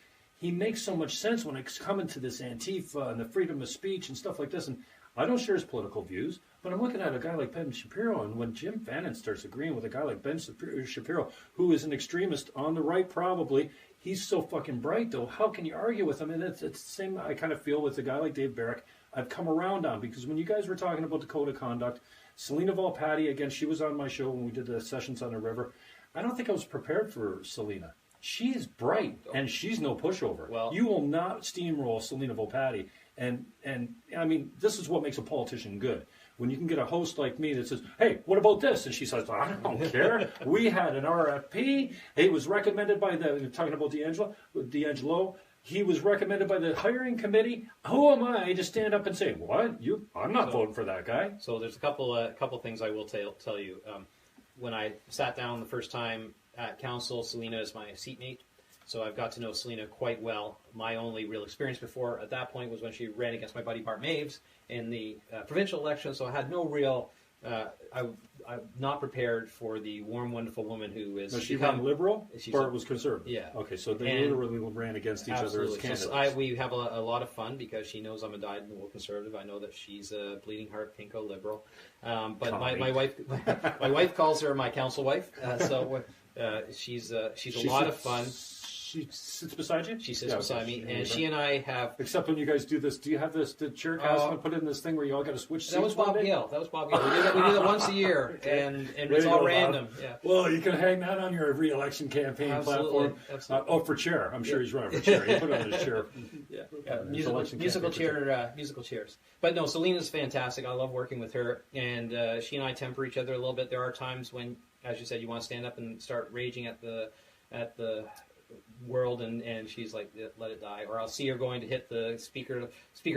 he makes so much sense when it's coming to this Antifa and the freedom of speech and stuff like this. And I don't share his political views, but I'm looking at a guy like Ben Shapiro, and when Jim Fannon starts agreeing with a guy like Ben Shapiro, who is an extremist on the right probably, he's so fucking bright, though. How can you argue with him? And it's the same I kind of feel with a guy like Dave Barrick. I've come around on, because when you guys were talking about the code of conduct, Selena Volpatti, again, she was on my show when we did the Sessions on the River. I don't think I was prepared for Selena. She is bright, and she's no pushover. Well, you will not steamroll Selena Volpatti. And I mean, this is what makes a politician good. When you can get a host like me that says, hey, what about this? And she says, I don't care. We had an RFP. It was recommended by talking about D'Angelo. He was recommended by the hiring committee. Who am I to stand up and say, what? I'm not voting for that guy. So there's a couple things I will tell you. When I sat down the first time at council, Selena is my seatmate. So I've got to know Selena quite well. My only real experience before at that point was when she ran against my buddy Bart Maves in the provincial election. So I had no real, I'm not prepared for the warm, wonderful woman who is. Was she ran Liberal? Bart was Conservative. Yeah. Okay, so they literally ran against each other as candidates. So we have a lot of fun because she knows I'm a dyed-in-the-wool Conservative. I know that she's a bleeding heart pinko Liberal. But my wife calls her my council wife. So she's a lot of fun. She sits beside you? She sits beside me, and she and I have... Except when you guys do this, do you have this, the chair cast and put in this thing where you all got to switch seats? That was Bob Hill. We do that once a year, and it's all random. Yeah. Well, you can hang that on your re-election campaign platform. Absolutely. For chair. I'm sure he's running for chair. You put it on his chair. Musical chairs. But no, Selena's fantastic. I love working with her, and she and I temper each other a little bit. There are times when, as you said, you want to stand up and start raging at the world, and she's like, let it die. Or I'll see her going to hit the speaker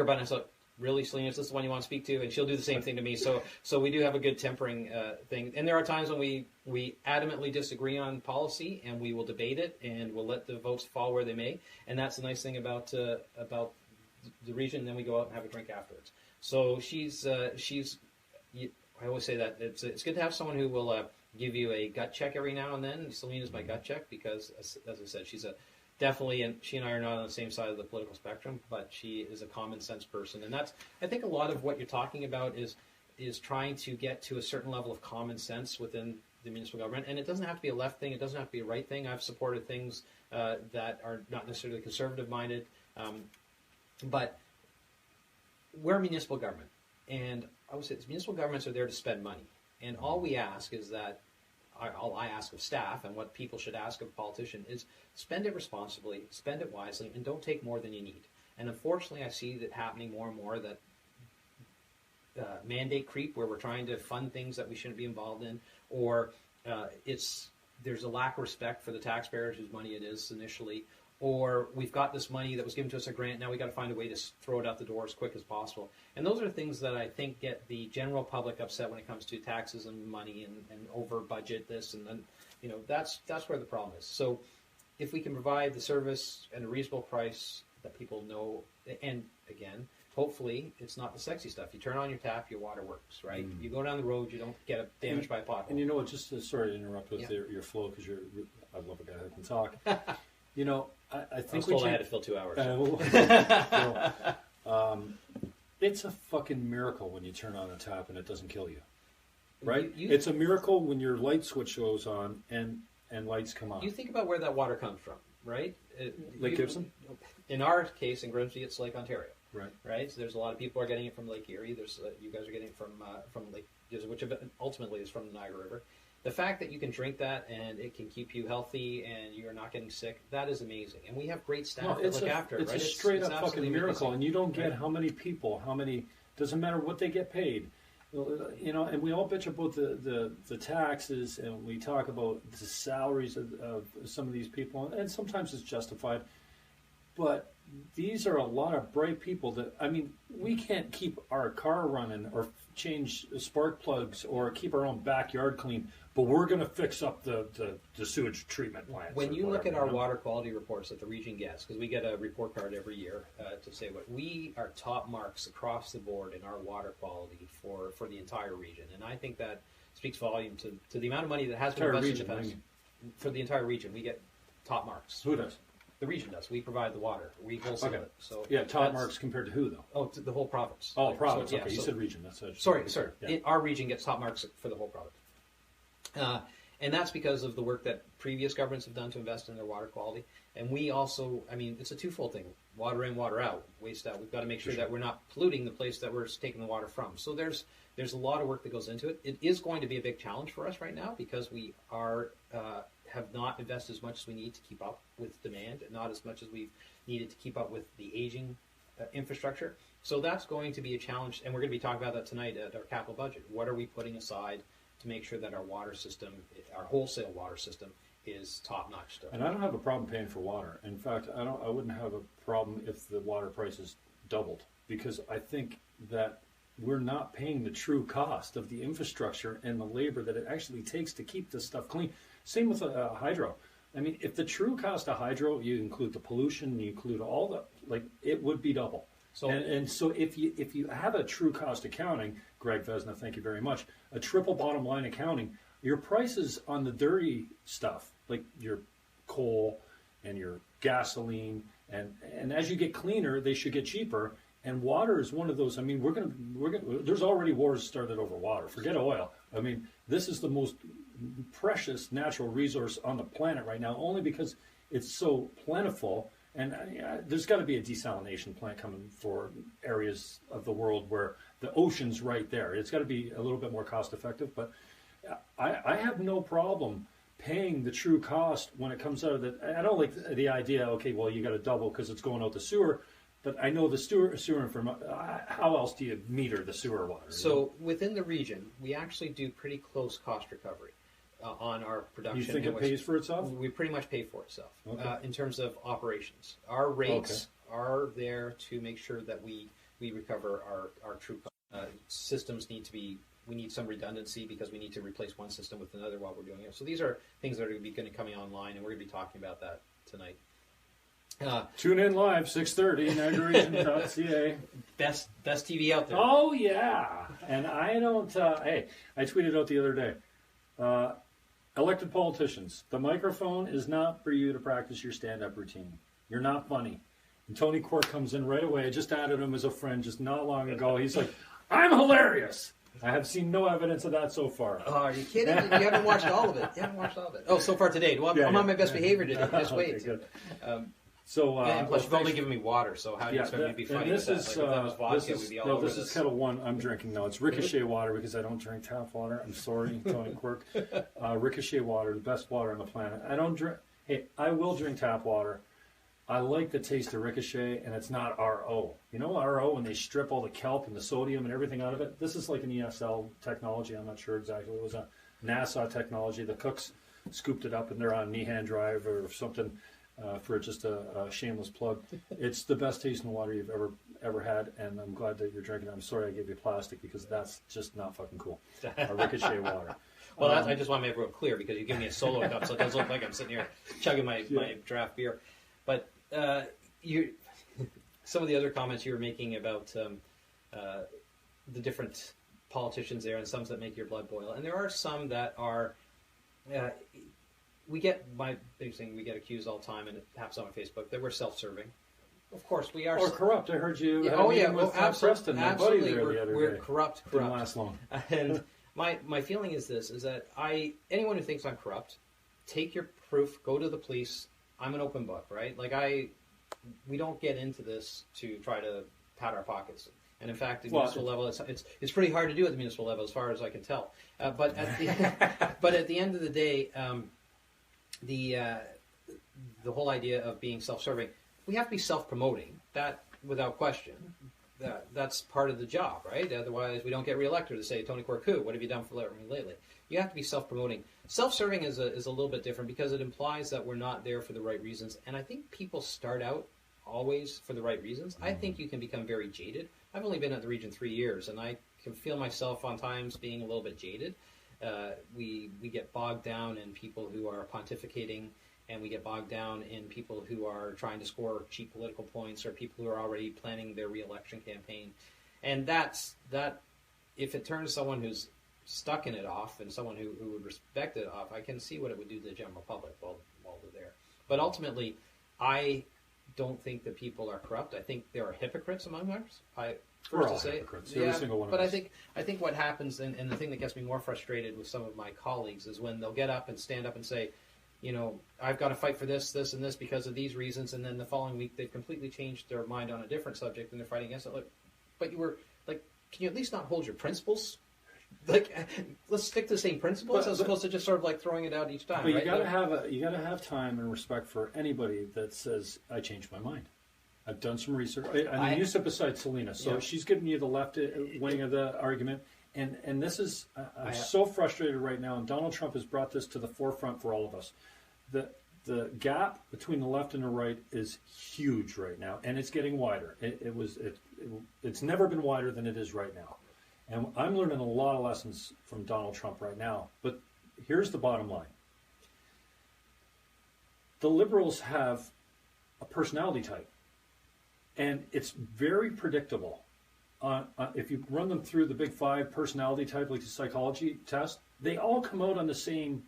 button, and so, really, Selena, is this the one you want to speak to? And she'll do the same thing to me. So we do have a good tempering thing. And there are times when we adamantly disagree on policy, and we will debate it, and we'll let the votes fall where they may. And that's the nice thing about the region. And then we go out and have a drink afterwards. So she's I always say that it's good to have someone who will give you a gut check every now and then. Selena's my gut check because, as I said, she's definitely, and she and I are not on the same side of the political spectrum, but she is a common sense person. And that's, I think a lot of what you're talking about is trying to get to a certain level of common sense within the municipal government. And it doesn't have to be a left thing. It doesn't have to be a right thing. I've supported things that are not necessarily conservative minded. But we're a municipal government. And I would say municipal governments are there to spend money. And all we ask is that, all I ask of staff and what people should ask of a politician is spend it responsibly, spend it wisely, and don't take more than you need. And unfortunately, I see that happening more and more, that mandate creep, where we're trying to fund things that we shouldn't be involved in, or there's a lack of respect for the taxpayers whose money it is initially, or we've got this money that was given to us a grant, now we got to find a way to throw it out the door as quick as possible. And those are things that I think get the general public upset when it comes to taxes and money and over budget this, and then, that's where the problem is. So if we can provide the service at a reasonable price that people know, and again, hopefully it's not the sexy stuff. You turn on your tap, your water works, right? You go down the road, you don't get damaged by a pothole. And you know what, just sorry to interrupt with your flow, because I love a guy who can talk. I think I had to fill 2 hours. It's a fucking miracle when you turn on a tap and it doesn't kill you, right? It's a miracle when your light switch goes on and lights come on. You think about where that water comes from, right? Lake Gibson? In our case, in Grimsby, it's Lake Ontario. Right. So there's a lot of people are getting it from Lake Erie. There's you guys are getting it from Lake, which ultimately is from the Niagara River. The fact that you can drink that and it can keep you healthy and you're not getting sick, that is amazing. And we have great staff that look after it. It's a straight up fucking miracle. And you don't get how many people, doesn't matter what they get paid. And we all bitch about the taxes, and we talk about the salaries of some of these people, and sometimes it's justified. But these are a lot of bright people that, we can't keep our car running or change spark plugs or keep our own backyard clean, but we're going to fix up the sewage treatment plants. When you look at our water quality reports that the region gets, because we get a report card every year to say what we are top marks across the board in our water quality for the entire region. And I think that speaks volume to the amount of money that has been invested in the past. For the entire region, we get top marks. Who does? The region does. We provide the water. We wholesale it. So top marks compared to who, though? Oh, to the whole province. Oh, province. You said region. That's sorry. Our region gets top marks for the whole province. And that's because of the work that previous governments have done to invest in their water quality. And we also, it's a twofold thing. Water in, water out, waste out. We've got to make sure that we're not polluting the place that we're taking the water from. So there's a lot of work that goes into it. It is going to be a big challenge for us right now because we have not invested as much as we need to keep up with demand, and not as much as we've needed to keep up with the aging infrastructure. So that's going to be a challenge, and we're going to be talking about that tonight at our capital budget. What are we putting aside to make sure that our water system, our wholesale water system, is top-notch stuff? And I don't have a problem paying for water. In fact, I wouldn't have a problem if the water prices doubled, because I think that we're not paying the true cost of the infrastructure and the labor that it actually takes to keep this stuff clean. Same with hydro. If the true cost of hydro, you include the pollution, you include all the, it would be double. So so if you have a true cost accounting, Greg Vesna, thank you very much, a triple bottom line accounting, your prices on the dirty stuff, like your coal and your gasoline, and as you get cleaner, they should get cheaper. And water is one of those. We're gonna. There's already wars started over water. Forget oil. This is the most precious natural resource on the planet right now, only because it's so plentiful. And there's got to be a desalination plant coming for areas of the world where the ocean's right there. It's got to be a little bit more cost effective, but I have no problem paying the true cost when it comes out of the. I don't like the idea. Okay, well you got to double because it's going out the sewer, but I know the sewer from. How else do you meter the sewer water? So within the region, we actually do pretty close cost recovery on our production. You think it pays for itself? We pretty much pay for itself in terms of operations. Our rates are there to make sure that we recover our true cost. Systems need to be. We need some redundancy because we need to replace one system with another while we're doing it. So these are things that are going to be coming online, and we're going to be talking about that tonight. Tune in live 6:30 inauguration.ca. Best TV out there. Oh yeah, and I don't. Hey, I tweeted out the other day. Elected politicians, the microphone is not for you to practice your stand-up routine. You're not funny. And Tony Quirk comes in right away. I just added him as a friend just not long ago. He's like, I'm hilarious. I have seen no evidence of that so far. Oh, are you kidding? You haven't watched all of it. Oh, so far today. Well, I'm on my best behavior today. Just wait. Okay, good. And plus, you've only given me water, so how do you expect me to be funny? This is, if that was vodka, we'd be all over this is Kettle One I'm drinking now. It's Ricochet water because I don't drink tap water. I'm sorry, Tony Quirk. Ricochet water, the best water on the planet. I don't drink. Hey, I will drink tap water. I like the taste of Ricochet, and it's not RO. You know RO, when they strip all the kelp and the sodium and everything out of it? This is like an ESL technology. I'm not sure exactly. It was a NASA technology. The cooks scooped it up, and they're on knee-hand drive or something for just a shameless plug. It's the best tasting water you've ever had, and I'm glad that you're drinking it. I'm sorry I gave you plastic because that's just not fucking cool. Ricochet water. Well, I just want to make everyone clear because you give me a solo cup, so it does look like I'm sitting here chugging my draft beer. But some of the other comments you were making about the different politicians there, and some that make your blood boil, and there are some that are. We get accused all the time, and it happens on Facebook that we're self-serving. Of course, we are. Or corrupt. I heard you. With Preston, my buddy there the other we're day. corrupt. Didn't last long. And my feeling is this: is that anyone who thinks I'm corrupt, take your proof, go to the police. I'm an open book, right? We don't get into this to try to pat our pockets. And in fact, at the municipal level, it's pretty hard to do at the municipal level, as far as I can tell. But at the end of the day, the whole idea of being self-serving, we have to be self-promoting. That, without question, that's part of the job, right? Otherwise, we don't get reelected to say, Tony Quirk, what have you done for me lately? You have to be self-promoting. Self-serving is a little bit different because it implies that we're not there for the right reasons. And I think people start out always for the right reasons. I think you can become very jaded. I've only been at the region 3 years, and I can feel myself on times being a little bit jaded. We get bogged down in people who are pontificating, and we get bogged down in people who are trying to score cheap political points, or people who are already planning their re-election campaign. And that, if it turns someone who's stuck in it off, and someone who would respect it off, I can see what it would do to the general public while they're there. But ultimately, I don't think that people are corrupt. I think there are hypocrites among us. We're all hypocrites. Every single one of us. But I think what happens, and the thing that gets me more frustrated with some of my colleagues, is when they'll get up and stand up and say, I've got to fight for this, this, and this because of these reasons, and then the following week they've completely changed their mind on a different subject and they're fighting against it. But you were like, can you at least not hold your principles? Let's stick to the same principles as opposed to just sort of throwing it out each time. But right? you gotta have time and respect for anybody that says, I changed my mind. I've done some research. You sit beside Selena, so she's giving you the left wing of the argument. And this is, I'm so frustrated right now, and Donald Trump has brought this to the forefront for all of us. The gap between the left and the right is huge right now, and it's getting wider. It's never been wider than it is right now. And I'm learning a lot of lessons from Donald Trump right now. But here's the bottom line. The liberals have a personality type, and it's very predictable. If you run them through the big 5 personality type, like the psychology test, they all come out on the same.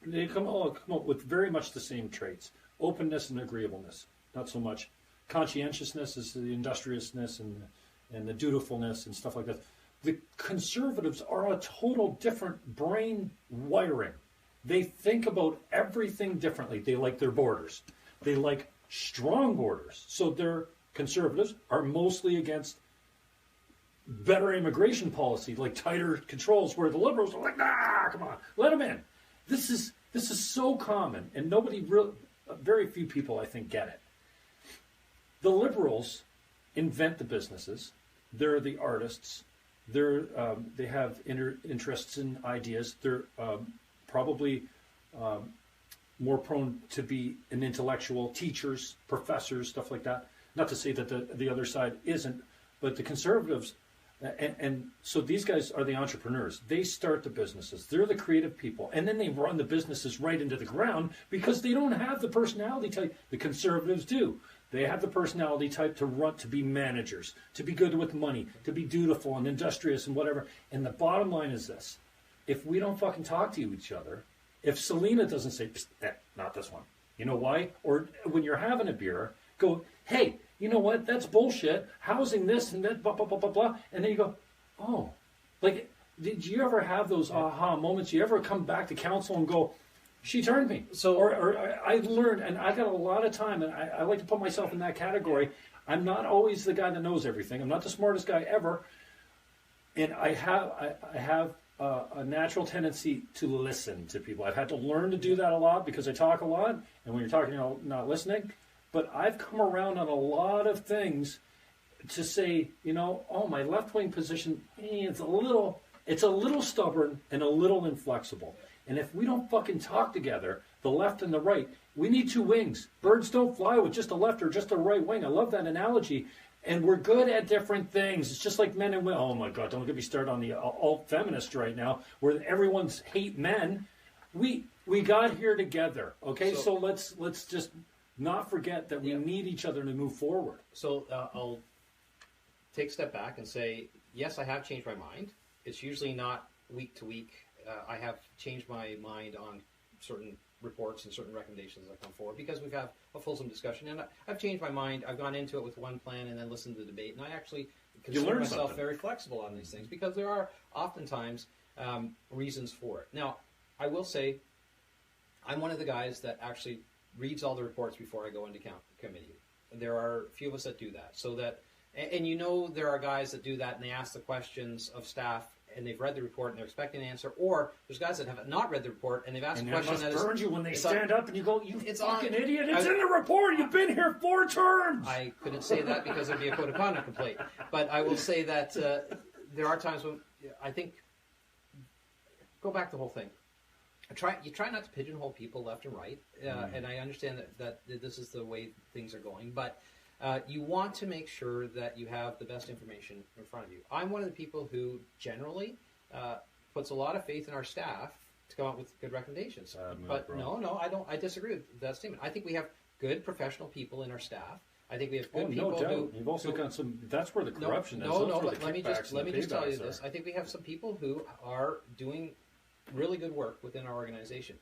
They come out with very much the same traits: openness and agreeableness. Not so much conscientiousness is the industriousness and the dutifulness and stuff like that. The conservatives are a total different brain wiring. They think about everything differently. They like their borders. They like strong borders. So their conservatives are mostly against better immigration policy, like tighter controls, where the liberals are like, nah, come on, let them in. This is so common, and very few people, I think, get it. The liberals invent the businesses. They're the artists. They have interests in ideas. They're probably more prone to be an intellectual, teachers, professors, stuff like that. Not to say that the other side isn't, but the conservatives, and so these guys are the entrepreneurs. They start the businesses. They're the creative people, and then they run the businesses right into the ground because they don't have the personality type. The conservatives do. They have the personality type to be managers, to be good with money, to be dutiful and industrious and whatever. And the bottom line is this: if we don't fucking talk to each other, if Selena doesn't say, not this one, you know why? Or when you're having a beer, go, hey, you know what? That's bullshit. Housing this and that, blah, blah, blah, blah, blah. And then you go, oh. Like, did you ever have those aha moments? You ever come back to council and go, she turned me. So, or I learned, and I got a lot of time, and I like to put myself in that category. I'm not always the guy that knows everything. I'm not the smartest guy ever. And I have a natural tendency to listen to people. I've had to learn to do that a lot because I talk a lot, and when you're talking, you're not listening. But I've come around on a lot of things to say, my left-wing position, it's a little stubborn and a little inflexible. And if we don't fucking talk together, the left and the right, we need two wings. Birds don't fly with just a left or just a right wing. I love that analogy. And we're good at different things. It's just like men and women. Oh my God, don't get me started on the alt-feminist right now, where everyone's hate men. We got here together, okay? So let's just not forget that we need each other to move forward. So I'll take a step back and say, yes, I have changed my mind. It's usually not week to week. I have changed my mind on certain reports and certain recommendations that come forward because we've had a fulsome discussion. And I've changed my mind. I've gone into it with one plan and then listened to the debate. And I actually consider myself very flexible on these things because there are oftentimes reasons for it. Now, I will say I'm one of the guys that actually reads all the reports before I go into committee. There are a few of us that do that. So that, and there are guys that do that and they ask the questions of staff and they've read the report and they're expecting an answer, or there's guys that have not read the report and they've asked a question that burns you when they stand up and you go, you fucking idiot, it's in the report, you've been here 4 terms. I couldn't say that because there'd be a code of conduct complaint. But I will say that there are times when I think, go back to the whole thing. You try not to pigeonhole people left and right, and I understand that this is the way things are going, but you want to make sure that you have the best information in front of you. I'm one of the people who generally puts a lot of faith in our staff to come up with good recommendations. No, I don't. I disagree with that statement. I think we have good professional people in our staff. I think we have good people who... You've also got some... That's where the corruption is. But let me just tell you this. I think we have some people who are doing really good work within our organization.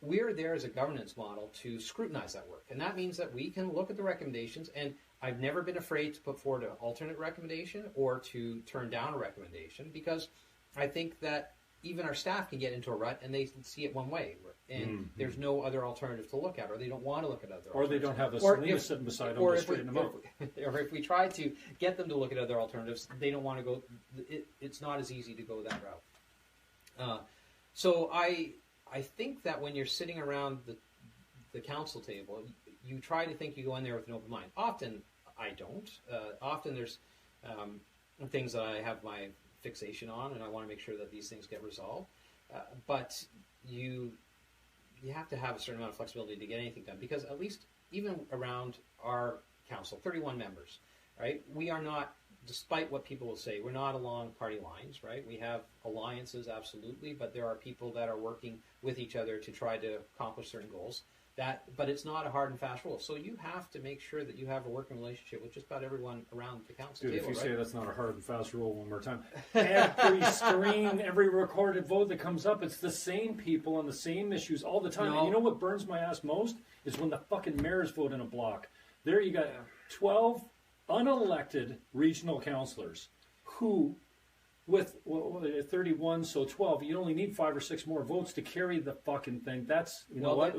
We're there as a governance model to scrutinize that work. And that means that we can look at the recommendations, and I've never been afraid to put forward an alternate recommendation or to turn down a recommendation, because I think that even our staff can get into a rut and they see it one way, and there's no other alternative to look at, or they don't want to look at other alternatives. Or they don't have a Selena sitting beside them to straighten them out. Or if we try to get them to look at other alternatives, they don't want to go, it's not as easy to go that route. So I think that when you're sitting around the council table, you try to think you go in there with an open mind. Often I don't. Often there's things that I have my fixation on, and I want to make sure that these things get resolved. But you have to have a certain amount of flexibility to get anything done, because at least even around our council, 31 members, right? We are not, despite what people will say, we're not along party lines, right? We have alliances, absolutely, but there are people that are working with each other to try to accomplish certain goals. But it's not a hard and fast rule. So you have to make sure that you have a working relationship with just about everyone around the council table. If you say that's not a hard and fast rule one more time, every screen, every recorded vote that comes up, it's the same people on the same issues all the time. No. And you know what burns my ass most is when the fucking mayors vote in a block. There you got 12 unelected regional councillors who with 31, so 12, you only need 5 or 6 more votes to carry the fucking thing. That's, you know Well, what?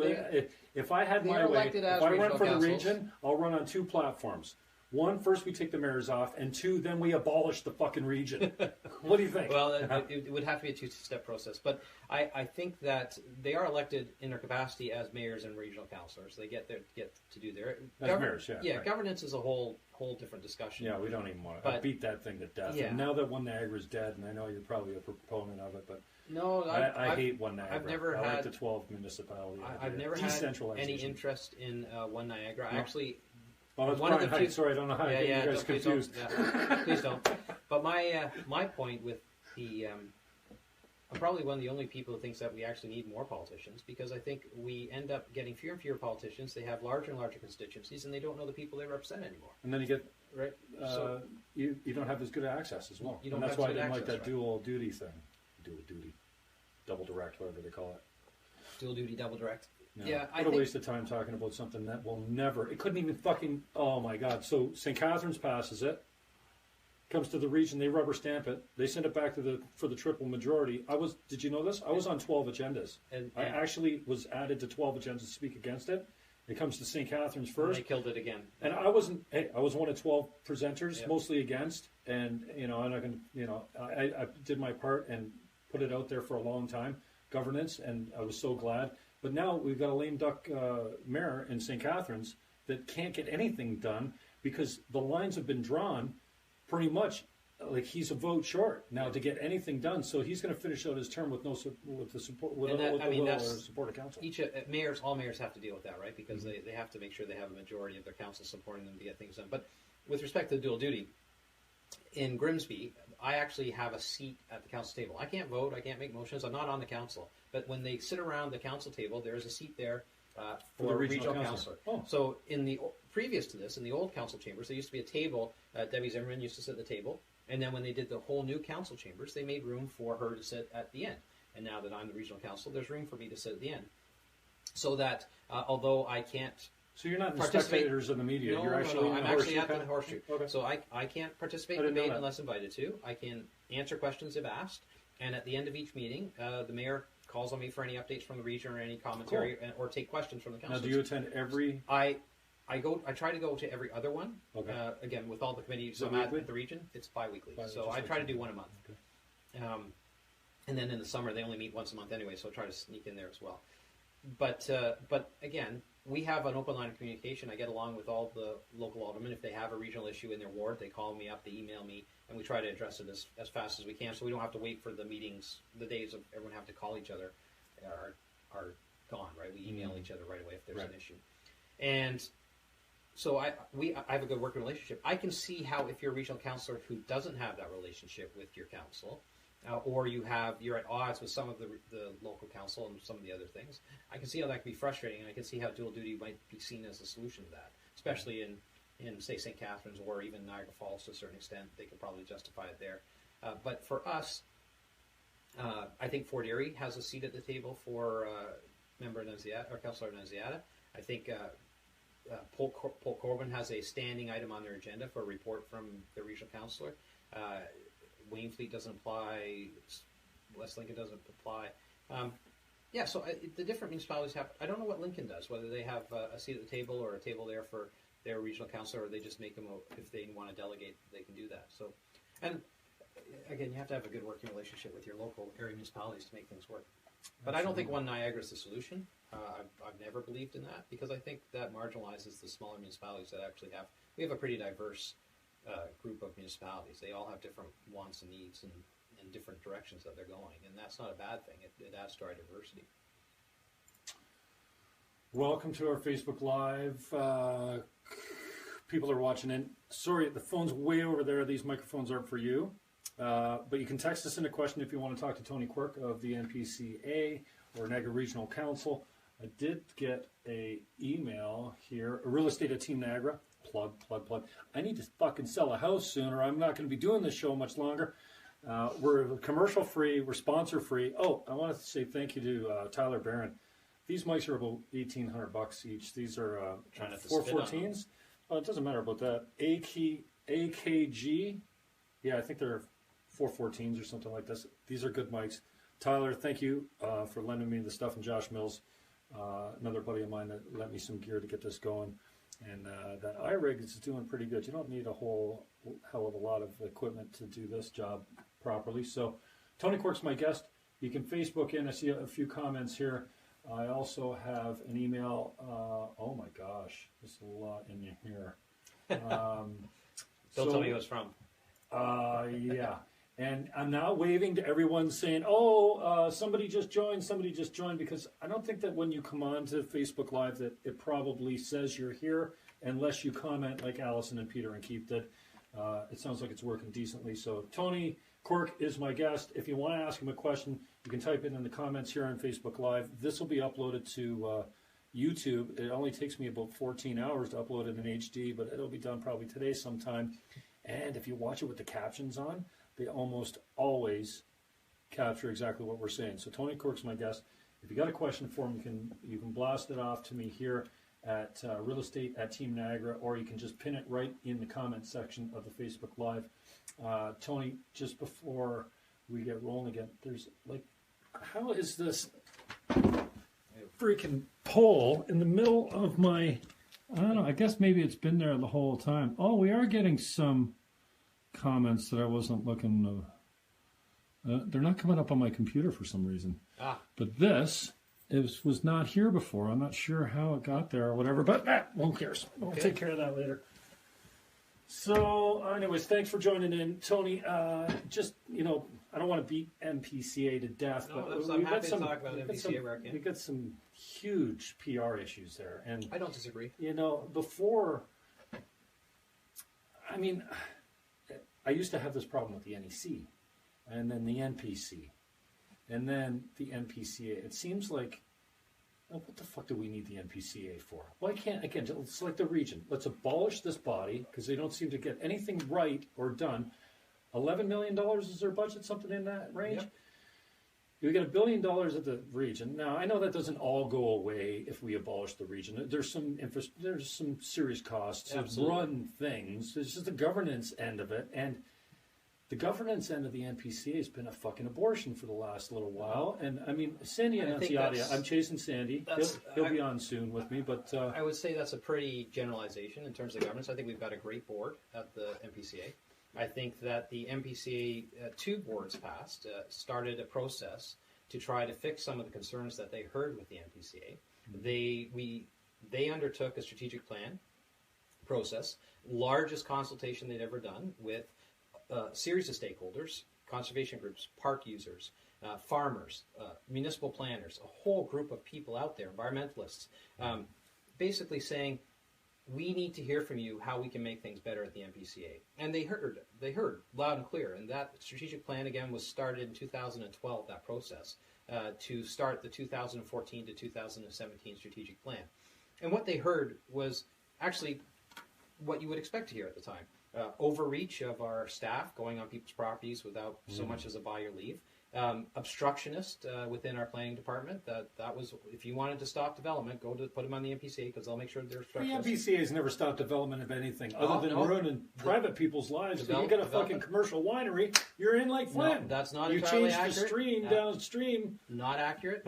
If I had they my are way, elected if as I run regional for the councils. region, I'll run on 2 platforms. 1, first we take the mayors off, and 2, then we abolish the fucking region. What do you think? Well, it would have to be a 2-step process. But I think that they are elected in their capacity as mayors and regional councillors. They get to do their As mayors, yeah. Yeah, Right. governance is a whole different discussion. Yeah, we don't even want to. I But- beat that thing to death. Yeah. And now that One Niagara's dead, and I know you're probably a proponent of it, but No, I hate One Niagara. I've never I like had- the 12 municipality. I've idea. never had any Decentralization. interest in One Niagara. No. Actually, Well, it's one of Brian the Heights. few- Sorry, I don't know how to get you guys please confused. Don't, please don't. But my point with the I'm probably one of the only people who thinks that we actually need more politicians, because I think we end up getting fewer and fewer politicians. They have larger and larger constituencies, and they don't know the people they represent anymore. And then you get Right? So you don't have as good access as well. You don't And that's have why I good didn't like access, that right. dual duty thing. Dual duty. Double direct, whatever they call it. dual duty, double direct. No. Yeah, I What a think waste of time talking about something that will never. It couldn't even fucking. Oh my God! So St. Catharines passes it, comes to the region, they rubber stamp it, they send it back to for the triple majority. Did you know this? I was on 12 agendas. and I actually was added to 12 agendas to speak against it. It comes to St. Catharines they first, killed it again. and I wasn't. Hey, I was one of 12 presenters, Yep. mostly against, and I did my part and put it out there for a long time, governance, and I was so glad. But now we've got a lame duck mayor in St. Catharines that can't get anything done because the lines have been drawn pretty much like he's a vote short now to get anything done. So he's going to finish out his term with the support And that- with I the mean, will or that's- support of council. All mayors have to deal with that, right? Because they have to make sure they have a majority of their council supporting them to get things done. But with respect to dual duty, in Grimsby, I actually have a seat at the council table. I can't vote, I can't make motions, I'm not on the council. But when they sit around the council table, there is a seat there for the a regional regional councillor. councillor. Oh. So previous to this, in the old council chambers, there used to be a table. Debbie Zimmerman used to sit at the table. And then when they did the whole new council chambers, they made room for her to sit at the end. And now that I'm the regional council, there's room for me to sit at the end. So that although I can't So you're not in the participate- spectators of the media. no, You're actually in I'm the actually horseshoe at the pad? horseshoe. Okay. So I can't participate I in didn't know debate that. unless invited to. I can answer questions if asked. And at the end of each meeting, the mayor calls on me for any updates from the region or any commentary or take questions from the Now, council. do you attend every? I try to go to every other one. Okay. Again, with all the committees Is it I'm at weekly? the region, it's bi-weekly. Bi-weekly, So just I like try to that. do one a month. Okay. And then in the summer, they only meet once a month anyway, so I try to sneak in there as well. But again, we have an open line of communication. I get along with all the local aldermen. If they have a regional issue in their ward, they call me up, they email me, and we try to address it as fast as we can, so we don't have to wait for the meetings. The days of everyone have to call each other are gone, right? We email each other right away if there's Right. an issue. And so I have a good working relationship. I can see how if you're a regional councillor who doesn't have that relationship with your council, or you're at odds with some of the local council and some of the other things, I can see how that can be frustrating, and I can see how dual duty might be seen as a solution to that, especially in say St. Catharines or even Niagara Falls to a certain extent. They could probably justify it there. But for us, I think Fort Erie has a seat at the table for member Nunziata or Councillor Nunziata. I think Paul Corbin has a standing item on their agenda for a report from the regional councillor. Wainfleet doesn't apply. West Lincoln doesn't apply. So the different municipalities have. I don't know what Lincoln does. Whether they have a seat at the table or a table there for their regional councillor, or they just make them if they want to delegate, they can do that. So, and again, you have to have a good working relationship with your local area municipalities to make things work. But I don't think One Niagara is the solution. I've never believed in that because I think that marginalizes the smaller municipalities that actually have. We have a pretty diverse group of municipalities. They all have different wants and needs and different directions that they're going, and that's not a bad thing. It adds to our diversity. Welcome to our Facebook Live. People are watching in. Sorry, the phone's way over there. These microphones aren't for you. But you can text us in a question if you want to talk to Tony Quirk of the NPCA or Niagara Regional Council. I did get a email here, real estate at Team Niagara. Plug. I need to fucking sell a house soon or I'm not going to be doing this show much longer. We're commercial free. We're sponsor free. Oh, I want to say thank you to Tyler Barron. These mics are about $1,800 each. These are Trying not to spit on 414s. Oh, it doesn't matter about that. AKG. Yeah, I think they're 414s or something like this. These are good mics. Tyler, thank you for lending me the stuff, and Josh Mills, another buddy of mine that lent me some gear to get this going. And that iRig is doing pretty good. You don't need a whole hell of a lot of equipment to do this job properly. So Tony Quirk's my guest. You can Facebook in. I see a few comments here. I also have an email. Oh my gosh, there's a lot in here. Don't tell me who it's from. Yeah. And I'm now waving to everyone saying, somebody just joined, because I don't think that when you come on to Facebook Live that it probably says you're here unless you comment like Allison and Peter and Keith did. It sounds like it's working decently. So Tony Quirk is my guest. If you want to ask him a question, you can type it in the comments here on Facebook Live. This will be uploaded to YouTube. It only takes me about 14 hours to upload it in HD, but it'll be done probably today sometime. And if you watch it with the captions on, they almost always capture exactly what we're saying. So Tony Quirk's my guest. If you got a question for him, you can blast it off to me here at Real Estate at Team Niagara, or you can just pin it right in the comment section of the Facebook Live. Tony, just before we get rolling again, there's how is this freaking pole in the middle of my, I don't know, I guess maybe it's been there the whole time. Oh, we are getting some comments that I wasn't looking. They're not coming up on my computer for some reason. But this was not here before. I'm not sure how it got there or whatever, but who cares? We'll take care of that later. So, anyways, thanks for joining in, Tony. Just I don't want to beat MPCA to death, but I'm happy to talk about MPCA where I can. We got some huge PR issues there, and I don't disagree. Before, I used to have this problem with the NEC, and then the NPC, and then the MPCA. It seems like, what the fuck do we need the NPCA for? Why can't, again, it's like the region. Let's abolish this body, because they don't seem to get anything right or done. $11 million is their budget, something in that range? Yep. We get $1 billion at the region. Now, I know that doesn't all go away if we abolish the region. There's some serious costs to run things. It's just the governance end of it. And the governance end of the NPCA has been a fucking abortion for the last little while. And, Sandy Annunziata, I'm chasing Sandy. He'll be on soon with me. But I would say that's a pretty generalization in terms of governance. I think we've got a great board at the NPCA. I think that the MPCA, 2 boards passed, started a process to try to fix some of the concerns that they heard with the MPCA. Mm-hmm. They undertook a strategic plan process, largest consultation they'd ever done with a series of stakeholders, conservation groups, park users, farmers, municipal planners, a whole group of people out there, environmentalists, basically saying, we need to hear from you how we can make things better at the MPCA. And they heard loud and clear. And that strategic plan, again, was started in 2012, that process, to start the 2014 to 2017 strategic plan. And what they heard was actually what you would expect to hear at the time. Overreach of our staff going on people's properties without so much as a buy or leave. Obstructionist within our planning department. That was, if you wanted to stop development, put them on the MPCA, because they'll make sure they're obstructionist. The MPCA has never stopped development of anything other than ruining private people's lives. If you got a fucking commercial winery, you're in like Flynn. No, that's not you entirely changed accurate. the stream downstream. Not accurate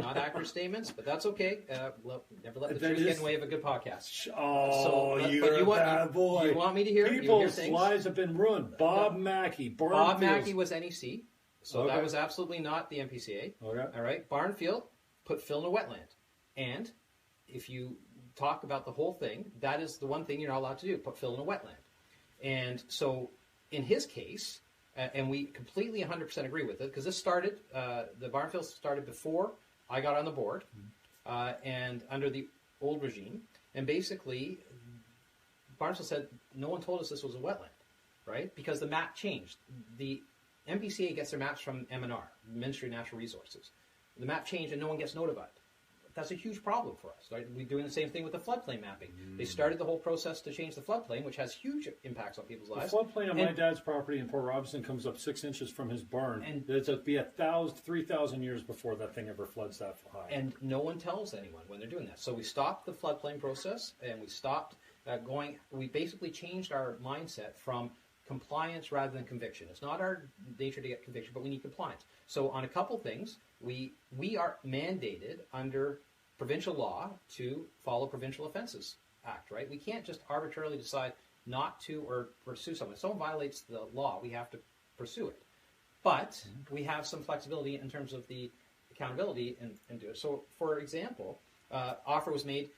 statements, but that's okay. Never let the truth get in the way of a good podcast. You're a bad boy. You want me to hear people's lives have been ruined. Bob Mackey. Bob Mackey was NEC. So that was absolutely not the MPCA. Okay. All right. Barnfield put fill in a wetland. And if you talk about the whole thing, that is the one thing you're not allowed to do, put fill in a wetland. And so in his case, and we completely 100% agree with it, because this started, the Barnfield started before I got on the board, and under the old regime. And basically, Barnfield said, no one told us this was a wetland, right? Because the map changed. The MPCA gets their maps from MNR, Ministry of Natural Resources. The map changed and no one gets notified. That's a huge problem for us. Right? We're doing the same thing with the floodplain mapping. They started the whole process to change the floodplain, which has huge impacts on people's lives. The floodplain on my dad's property in Port Robinson comes up 6 inches from his barn. And it'll be 3,000 years before that thing ever floods that high. And no one tells anyone when they're doing that. So we stopped the floodplain process, and we stopped we basically changed our mindset from compliance rather than conviction. It's not our nature to get conviction, but we need compliance. So on a couple things, we are mandated under provincial law to follow Provincial Offences Act, right? We can't just arbitrarily decide not to or pursue someone. If someone violates the law, we have to pursue it. But we have some flexibility in terms of the accountability and do it. So, for example, offer was made,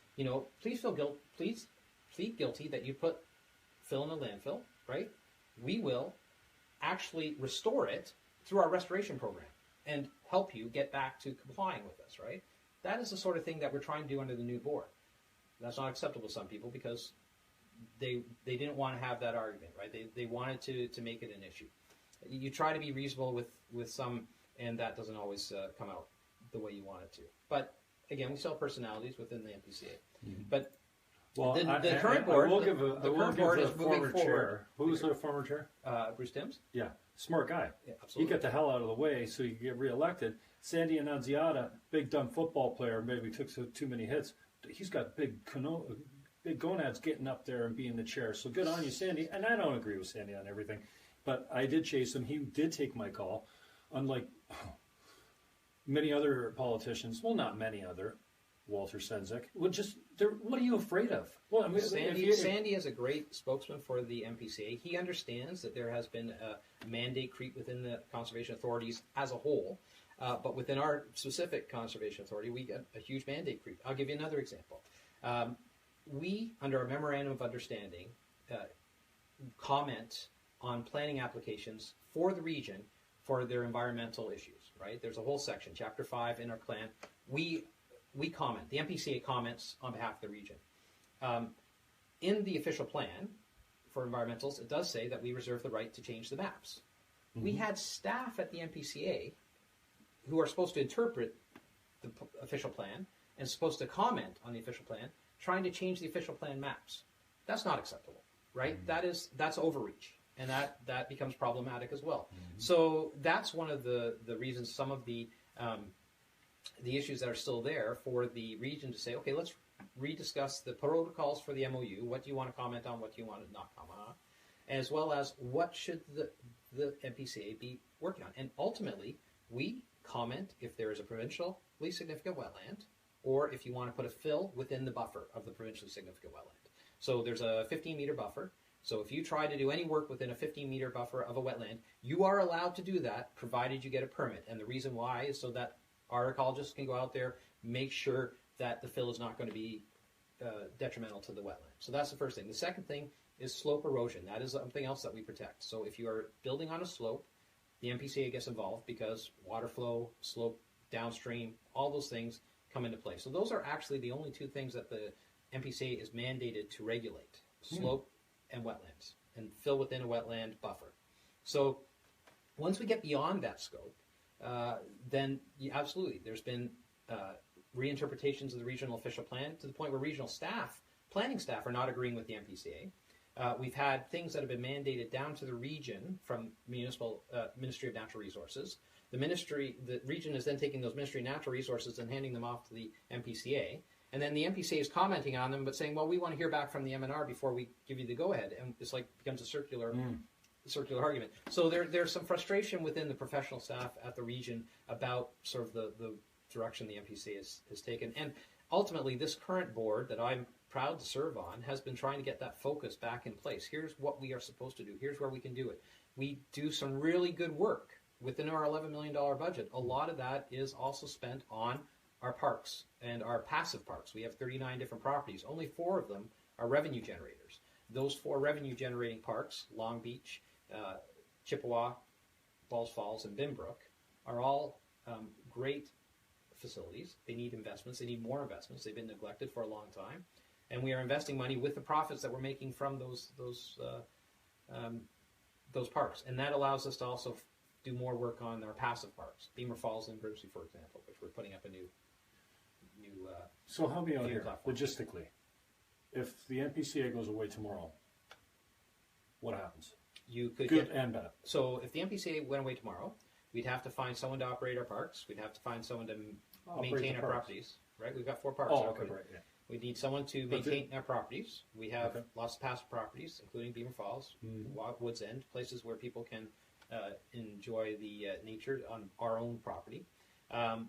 please plead guilty that you put Phil in a landfill, right? We will actually restore it through our restoration program and help you get back to complying with us, right? That is the sort of thing that we're trying to do under the new board. That's not acceptable to some people because they didn't want to have that argument, right? They wanted to make it an issue. You try to be reasonable with some, and that doesn't always come out the way you want it to. But again, we still have personalities within the MPCA. Mm-hmm. But the current board, the current board is moving forward. Chair. Who's the former chair? Bruce Timms. Yeah, smart guy. Yeah, absolutely. He got the hell out of the way so you could get reelected. Sandy Annunziata, big dumb football player, maybe took too many hits. He's got big gonads getting up there and being the chair. So good on you, Sandy. And I don't agree with Sandy on everything, but I did chase him. He did take my call, unlike many other politicians. Well, not many other. Walter Sendzik. What are you afraid of? Well, I mean, Sandy is a great spokesman for the MPCA. He understands that there has been a mandate creep within the conservation authorities as a whole, but within our specific conservation authority, we get a huge mandate creep. I'll give you another example. We, under a memorandum of understanding, comment on planning applications for the region for their environmental issues. Right? There's a whole section, Chapter 5 in our plan. We comment. The MPCA comments on behalf of the region. In the official plan for environmentals, it does say that we reserve the right to change the maps. Mm-hmm. We had staff at the MPCA who are supposed to interpret the official plan and supposed to comment on the official plan, trying to change the official plan maps. That's not acceptable, right? Mm-hmm. That's overreach, and that becomes problematic as well. Mm-hmm. So that's one of the reasons some of the issues that are still there for the region to say, okay, let's rediscuss the protocols for the MOU. What do you want to comment on? What do you want to not comment on? As well as what should the MPCA be working on? And ultimately, we comment if there is a provincially significant wetland or if you want to put a fill within the buffer of the provincially significant wetland. So there's a 15-meter buffer. So if you try to do any work within a 15-meter buffer of a wetland, you are allowed to do that provided you get a permit. And the reason why is so that our ecologists can go out there, make sure that the fill is not going to be detrimental to the wetland. So that's the first thing. The second thing is slope erosion. That is something else that we protect. So if you are building on a slope, the MPCA gets involved because water flow, slope downstream, all those things come into play. So those are actually the only two things that the MPCA is mandated to regulate, slope and wetlands, and fill within a wetland buffer. So once we get beyond that scope, then absolutely, there's been reinterpretations of the regional official plan to the point where regional staff, planning staff, are not agreeing with the MPCA. We've had things that have been mandated down to the region from municipal Ministry of Natural Resources. The region is then taking those Ministry of Natural Resources and handing them off to the MPCA. And then the MPCA is commenting on them, but saying, well, we want to hear back from the MNR before we give you the go-ahead. And it's like becomes a circular argument. So there's some frustration within the professional staff at the region about sort of the direction the MPCA has taken. And ultimately, this current board that I'm proud to serve on has been trying to get that focus back in place. Here's what we are supposed to do. Here's where we can do it. We do some really good work within our $11 million budget. A lot of that is also spent on our parks and our passive parks. We have 39 different properties. Only 4 of them are revenue generators. Those 4 revenue-generating parks, Long Beach, Chippewa, Balls Falls, and Binbrook, are all great facilities. They need investments. They need more investments. They've been neglected for a long time. And we are investing money with the profits that we're making from those parks. And that allows us to also do more work on our passive parks. Beamer Falls and Grimsby, for example, which we're putting up a new So help me out here, platform. logistically. If the NPCA goes away tomorrow, what happens? You could Good and bad. So if the MPCA went away tomorrow, we'd have to find someone to operate our parks. We'd have to find someone to maintain our properties, right? We've got 4 parks. Oh, okay, right, yeah. We need someone to maintain our properties. We have lots of passive properties, including Beaver Falls, Woods End, places where people can enjoy the nature on our own property.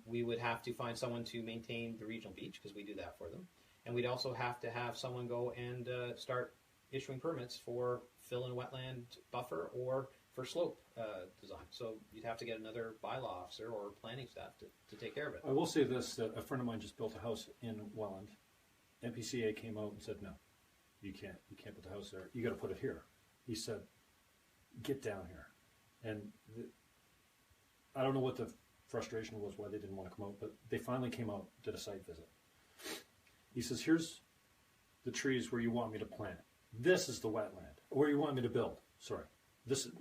We would have to find someone to maintain the regional beach, because we do that for them. And we'd also have to have someone go and start issuing permits for fill in wetland buffer or for slope design. So you'd have to get another bylaw officer or planning staff to take care of it. I will say this, that a friend of mine just built a house in Welland. NPCA came out and said, no, you can't put the house there. You got to put it here. He said, get down here. And I don't know what the frustration was, why they didn't want to come out, but they finally came out, did a site visit. He says, here's the trees where you want me to plant. This is the wetland, where you want me to build. Sorry.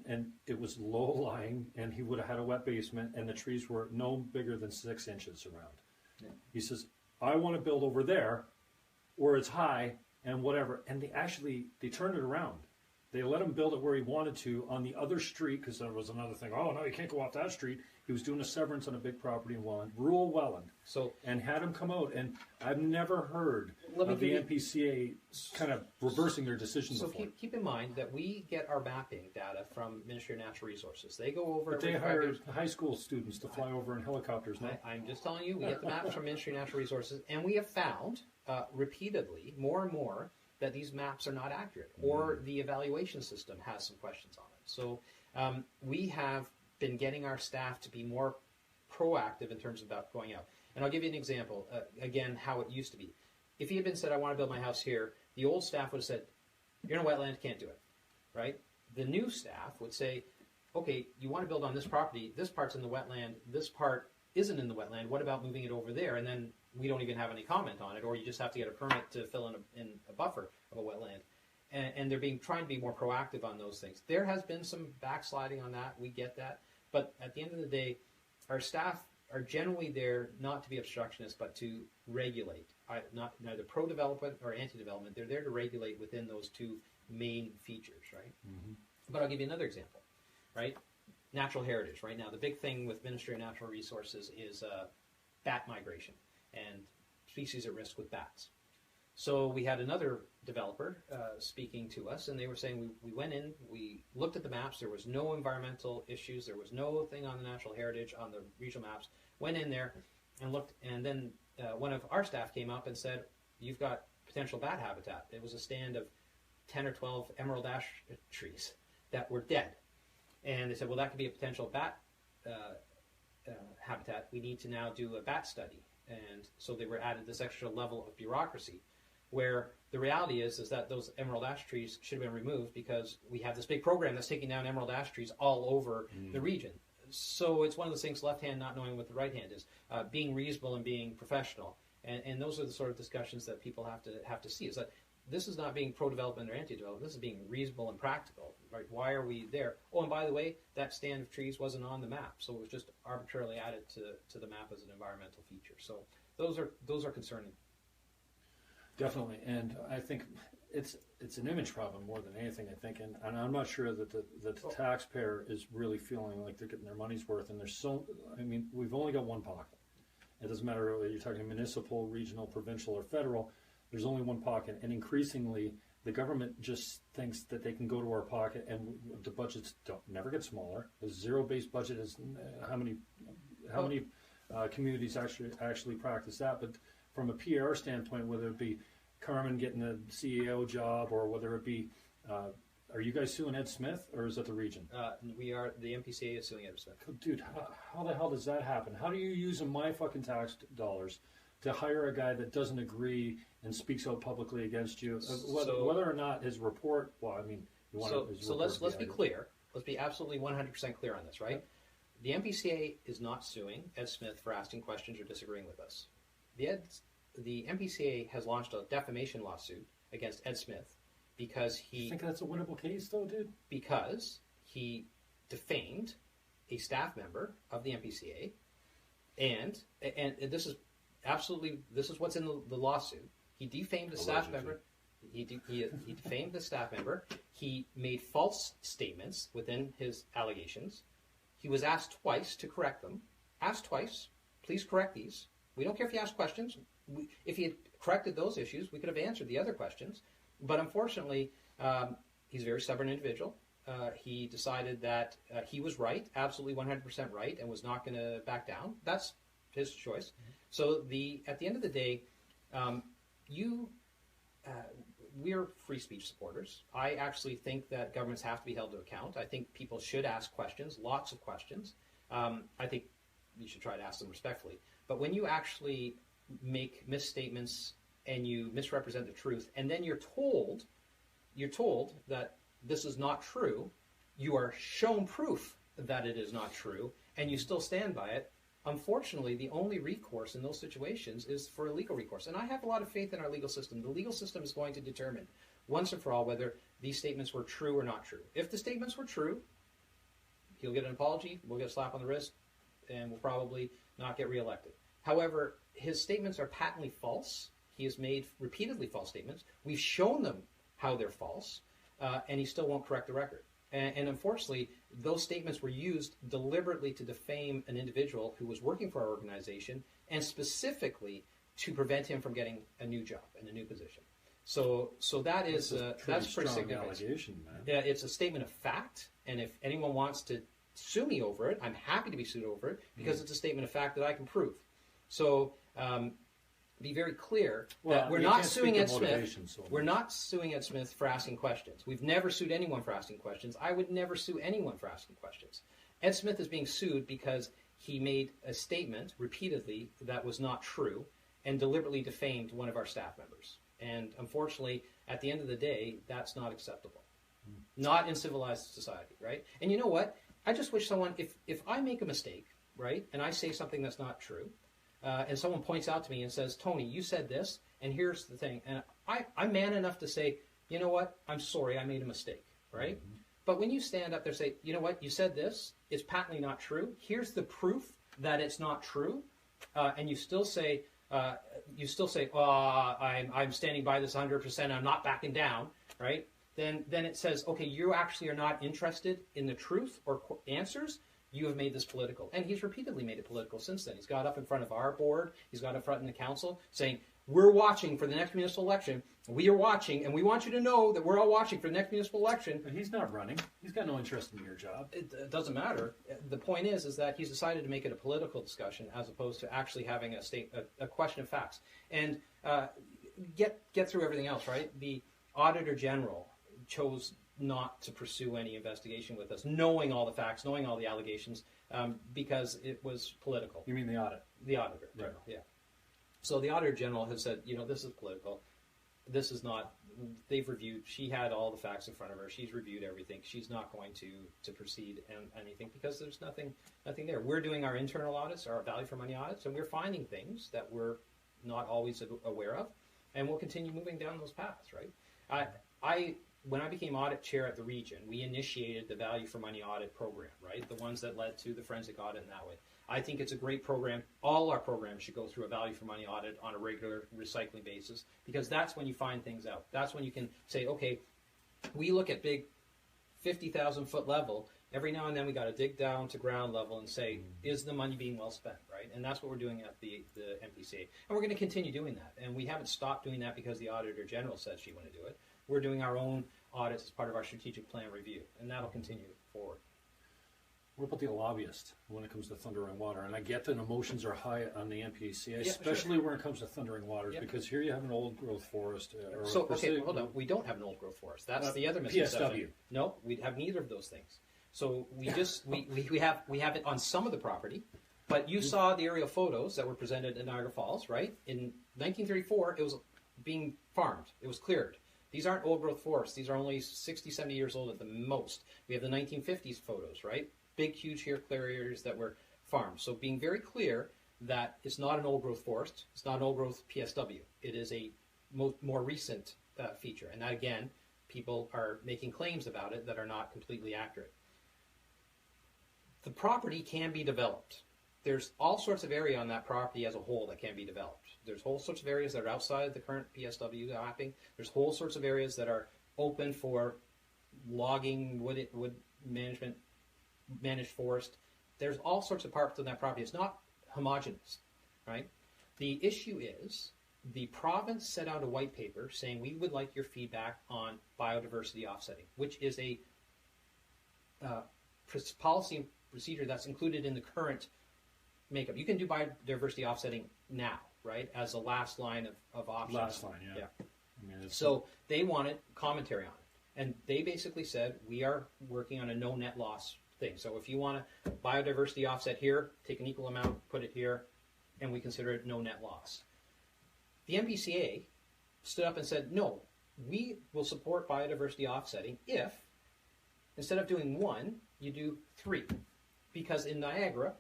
And it was low-lying, and he would have had a wet basement, and the trees were no bigger than 6 inches around. Yeah. He says, I want to build over there, where it's high, and whatever. And they turned it around. They let him build it where he wanted to on the other street, because there was another thing. Oh, no, you can't go off that street. He was doing a severance on a big property in Welland, rural Welland, and had him come out. And I've never heard of the NPCA kind of reversing their decisions before. So keep in mind that we get our mapping data from Ministry of Natural Resources. They go over. But they hire high school students to fly over in helicopters. No? I'm just telling you, we get the maps from Ministry of Natural Resources, and we have found repeatedly, more and more, that these maps are not accurate, or the evaluation system has some questions on it. So we have been getting our staff to be more proactive in terms of going out. And I'll give you an example, again, how it used to be. If he had been said, I want to build my house here, the old staff would have said, you're in a wetland, can't do it, right? The new staff would say, okay, you want to build on this property, this part's in the wetland, this part isn't in the wetland, what about moving it over there? And then we don't even have any comment on it, or you just have to get a permit to fill in a buffer of a wetland. And they're trying to be more proactive on those things. There has been some backsliding on that, we get that. But at the end of the day, our staff are generally there not to be obstructionists, but to regulate. Neither pro-development or anti-development. They're there to regulate within those 2 main features, right? Mm-hmm. But I'll give you another example, right? Natural heritage. Right now, the big thing with Ministry of Natural Resources is bat migration and species at risk with bats. So we had another developer speaking to us, and they were saying we went in, we looked at the maps, there was no environmental issues, there was no thing on the natural heritage, on the regional maps, went in there and looked, and then one of our staff came up and said, you've got potential bat habitat. It was a stand of 10 or 12 emerald ash trees that were dead. And they said, well, that could be a potential bat habitat. We need to now do a bat study. And so they were added this extra level of bureaucracy, where the reality is that those emerald ash trees should have been removed because we have this big program that's taking down emerald ash trees all over the region. So it's one of those things, left hand not knowing what the right hand is, being reasonable and being professional. And those are the sort of discussions that people have to see. Is that this is not being pro-development or anti-development. This is being reasonable and practical. Right? Why are we there? Oh, and by the way, that stand of trees wasn't on the map, so it was just arbitrarily added to the map as an environmental feature. So those are concerning. Definitely, and I think it's an image problem more than anything. I think, and I'm not sure that the taxpayer is really feeling like they're getting their money's worth. And we've only got one pocket. It doesn't matter whether you're talking municipal, regional, provincial, or federal. There's only one pocket, and increasingly the government just thinks that they can go to our pocket, and the budgets never get smaller. The zero-based budget is how many communities actually practice that. But from a PR standpoint, whether it be Carmen getting a CEO job, or whether it be, are you guys suing Ed Smith, or is that the region? We are. The MPCA is suing Ed Smith. Dude, how the hell does that happen? How do you use my fucking tax dollars to hire a guy that doesn't agree and speaks out publicly against you, whether or not his report? Well, I mean, let's be clear. Let's be absolutely 100% clear on this, right? The MPCA is not suing Ed Smith for asking questions or disagreeing with us. The MPCA has launched a defamation lawsuit against Ed Smith because You think that's a winnable case, though, dude? Because he defamed a staff member of the MPCA, and this is what's in the lawsuit. He defamed the staff member. He defamed the staff member. He made false statements within his allegations. He was asked twice to correct them. Asked twice, please correct these. We don't care if you ask questions. If he had corrected those issues, we could have answered the other questions. But unfortunately, he's a very stubborn individual. He decided that he was right, absolutely 100% right, and was not going to back down. That's his choice. Mm-hmm. So at the end of the day, we're free speech supporters. I actually think that governments have to be held to account. I think people should ask questions, lots of questions. I think you should try to ask them respectfully. But when you actually make misstatements and you misrepresent the truth, and then you're told that this is not true, you are shown proof that it is not true, and you still stand by it, unfortunately, the only recourse in those situations is for a legal recourse. And I have a lot of faith in our legal system. The legal system is going to determine once and for all whether these statements were true or not true. If the statements were true, he'll get an apology, we'll get a slap on the wrist, and we'll probably not get reelected. However, his statements are patently false. He has made repeatedly false statements. We've shown them how they're false, and he still won't correct the record. And unfortunately, those statements were used deliberately to defame an individual who was working for our organization, and specifically to prevent him from getting a new job and a new position. So that's pretty significant. Allegation, man. Yeah, it's a statement of fact, and if anyone wants to sue me over it, I'm happy to be sued over it because it's a statement of fact that I can prove. So be very clear that we're not suing Ed Smith. We're not suing Ed Smith for asking questions. We've never sued anyone for asking questions. I would never sue anyone for asking questions. Ed Smith is being sued because he made a statement repeatedly that was not true and deliberately defamed one of our staff members. And unfortunately, at the end of the day, that's not acceptable. Not in civilized society, right? And you know what? I just wish someone, if I make a mistake, right, and I say something that's not true, and someone points out to me and says, Tony, you said this, and here's the thing. And I'm man enough to say, you know what, I'm sorry, I made a mistake, right? Mm-hmm. But when you stand up there and say, you know what, you said this, it's patently not true, here's the proof that it's not true, and you still say, I'm standing by this 100%, I'm not backing down, right? Then it says, okay, you actually are not interested in the truth or answers. You have made this political. And he's repeatedly made it political since then. He's got up in front of our board. He's got up front in the council saying, we're watching for the next municipal election. We are watching, and we want you to know that we're all watching for the next municipal election. But he's not running. He's got no interest in your job. It doesn't matter. The point is that he's decided to make it a political discussion as opposed to actually having a question of facts. And get through everything else, right? The Auditor General chose not to pursue any investigation with us, knowing all the facts, knowing all the allegations, because it was political. You mean the audit? The Auditor General, right. Yeah. So the Auditor General has said, this is political. This is not, they've reviewed, she had all the facts in front of her. She's reviewed everything. She's not going to proceed and anything because there's nothing there. We're doing our internal audits, our value for money audits, and we're finding things that we're not always aware of, and we'll continue moving down those paths, right? When I became audit chair at the region, we initiated the value for money audit program, right? The ones that led to the forensic audit in that way. I think it's a great program. All our programs should go through a value for money audit on a regular recycling basis because that's when you find things out. That's when you can say, okay, we look at big 50,000 foot level. Every now and then we got to dig down to ground level and say, is the money being well spent, right? And that's what we're doing at the MPCA. And we're going to continue doing that. And we haven't stopped doing that because the Auditor General said she wanted to do it. We're doing our own audits as part of our strategic plan review, and that'll continue forward. What about the lobbyist when it comes to Thundering Water? And I get that emotions are high on the MPCA, especially when it comes to Thundering Waters, because here you have an old-growth forest. Hold on. We don't have an old-growth forest. That's the other misconception. PSW. No, we have neither of those things. So we have it on some of the property, but you saw the aerial photos that were presented in Niagara Falls, right? In 1934, it was being farmed. It was cleared. These aren't old-growth forests. These are only 60, 70 years old at the most. We have the 1950s photos, right? Big, huge clear areas that were farmed. So being very clear that it's not an old-growth forest. It's not an old-growth PSW. It is a more recent feature. And that, again, people are making claims about it that are not completely accurate. The property can be developed. There's all sorts of area on that property as a whole that can be developed. There's whole sorts of areas that are outside the current PSW mapping. There's whole sorts of areas that are open for logging, wood management, managed forest. There's all sorts of parts on that property. It's not homogeneous, right? The issue is the province set out a white paper saying we would like your feedback on biodiversity offsetting, which is a policy and procedure that's included in the current makeup. You can do biodiversity offsetting now, right, as a last line of options. Last line, yeah. I mean, so they wanted commentary on it. And they basically said, we are working on a no net loss thing. So if you want to biodiversity offset here, take an equal amount, put it here, and we consider it no net loss. The MPCA stood up and said, no, we will support biodiversity offsetting if, instead of doing 1, you do 3. Because in Niagara,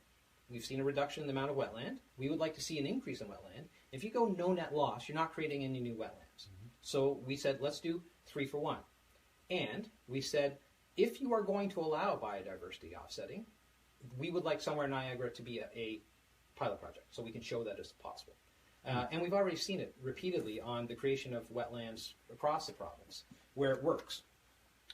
we've seen a reduction in the amount of wetland. We would like to see an increase in wetland. If you go no net loss, you're not creating any new wetlands. Mm-hmm. So we said, let's do 3 for 1. And we said, if you are going to allow biodiversity offsetting, we would like somewhere in Niagara to be a pilot project, so we can show that it's possible. And we've already seen it repeatedly on the creation of wetlands across the province, where it works.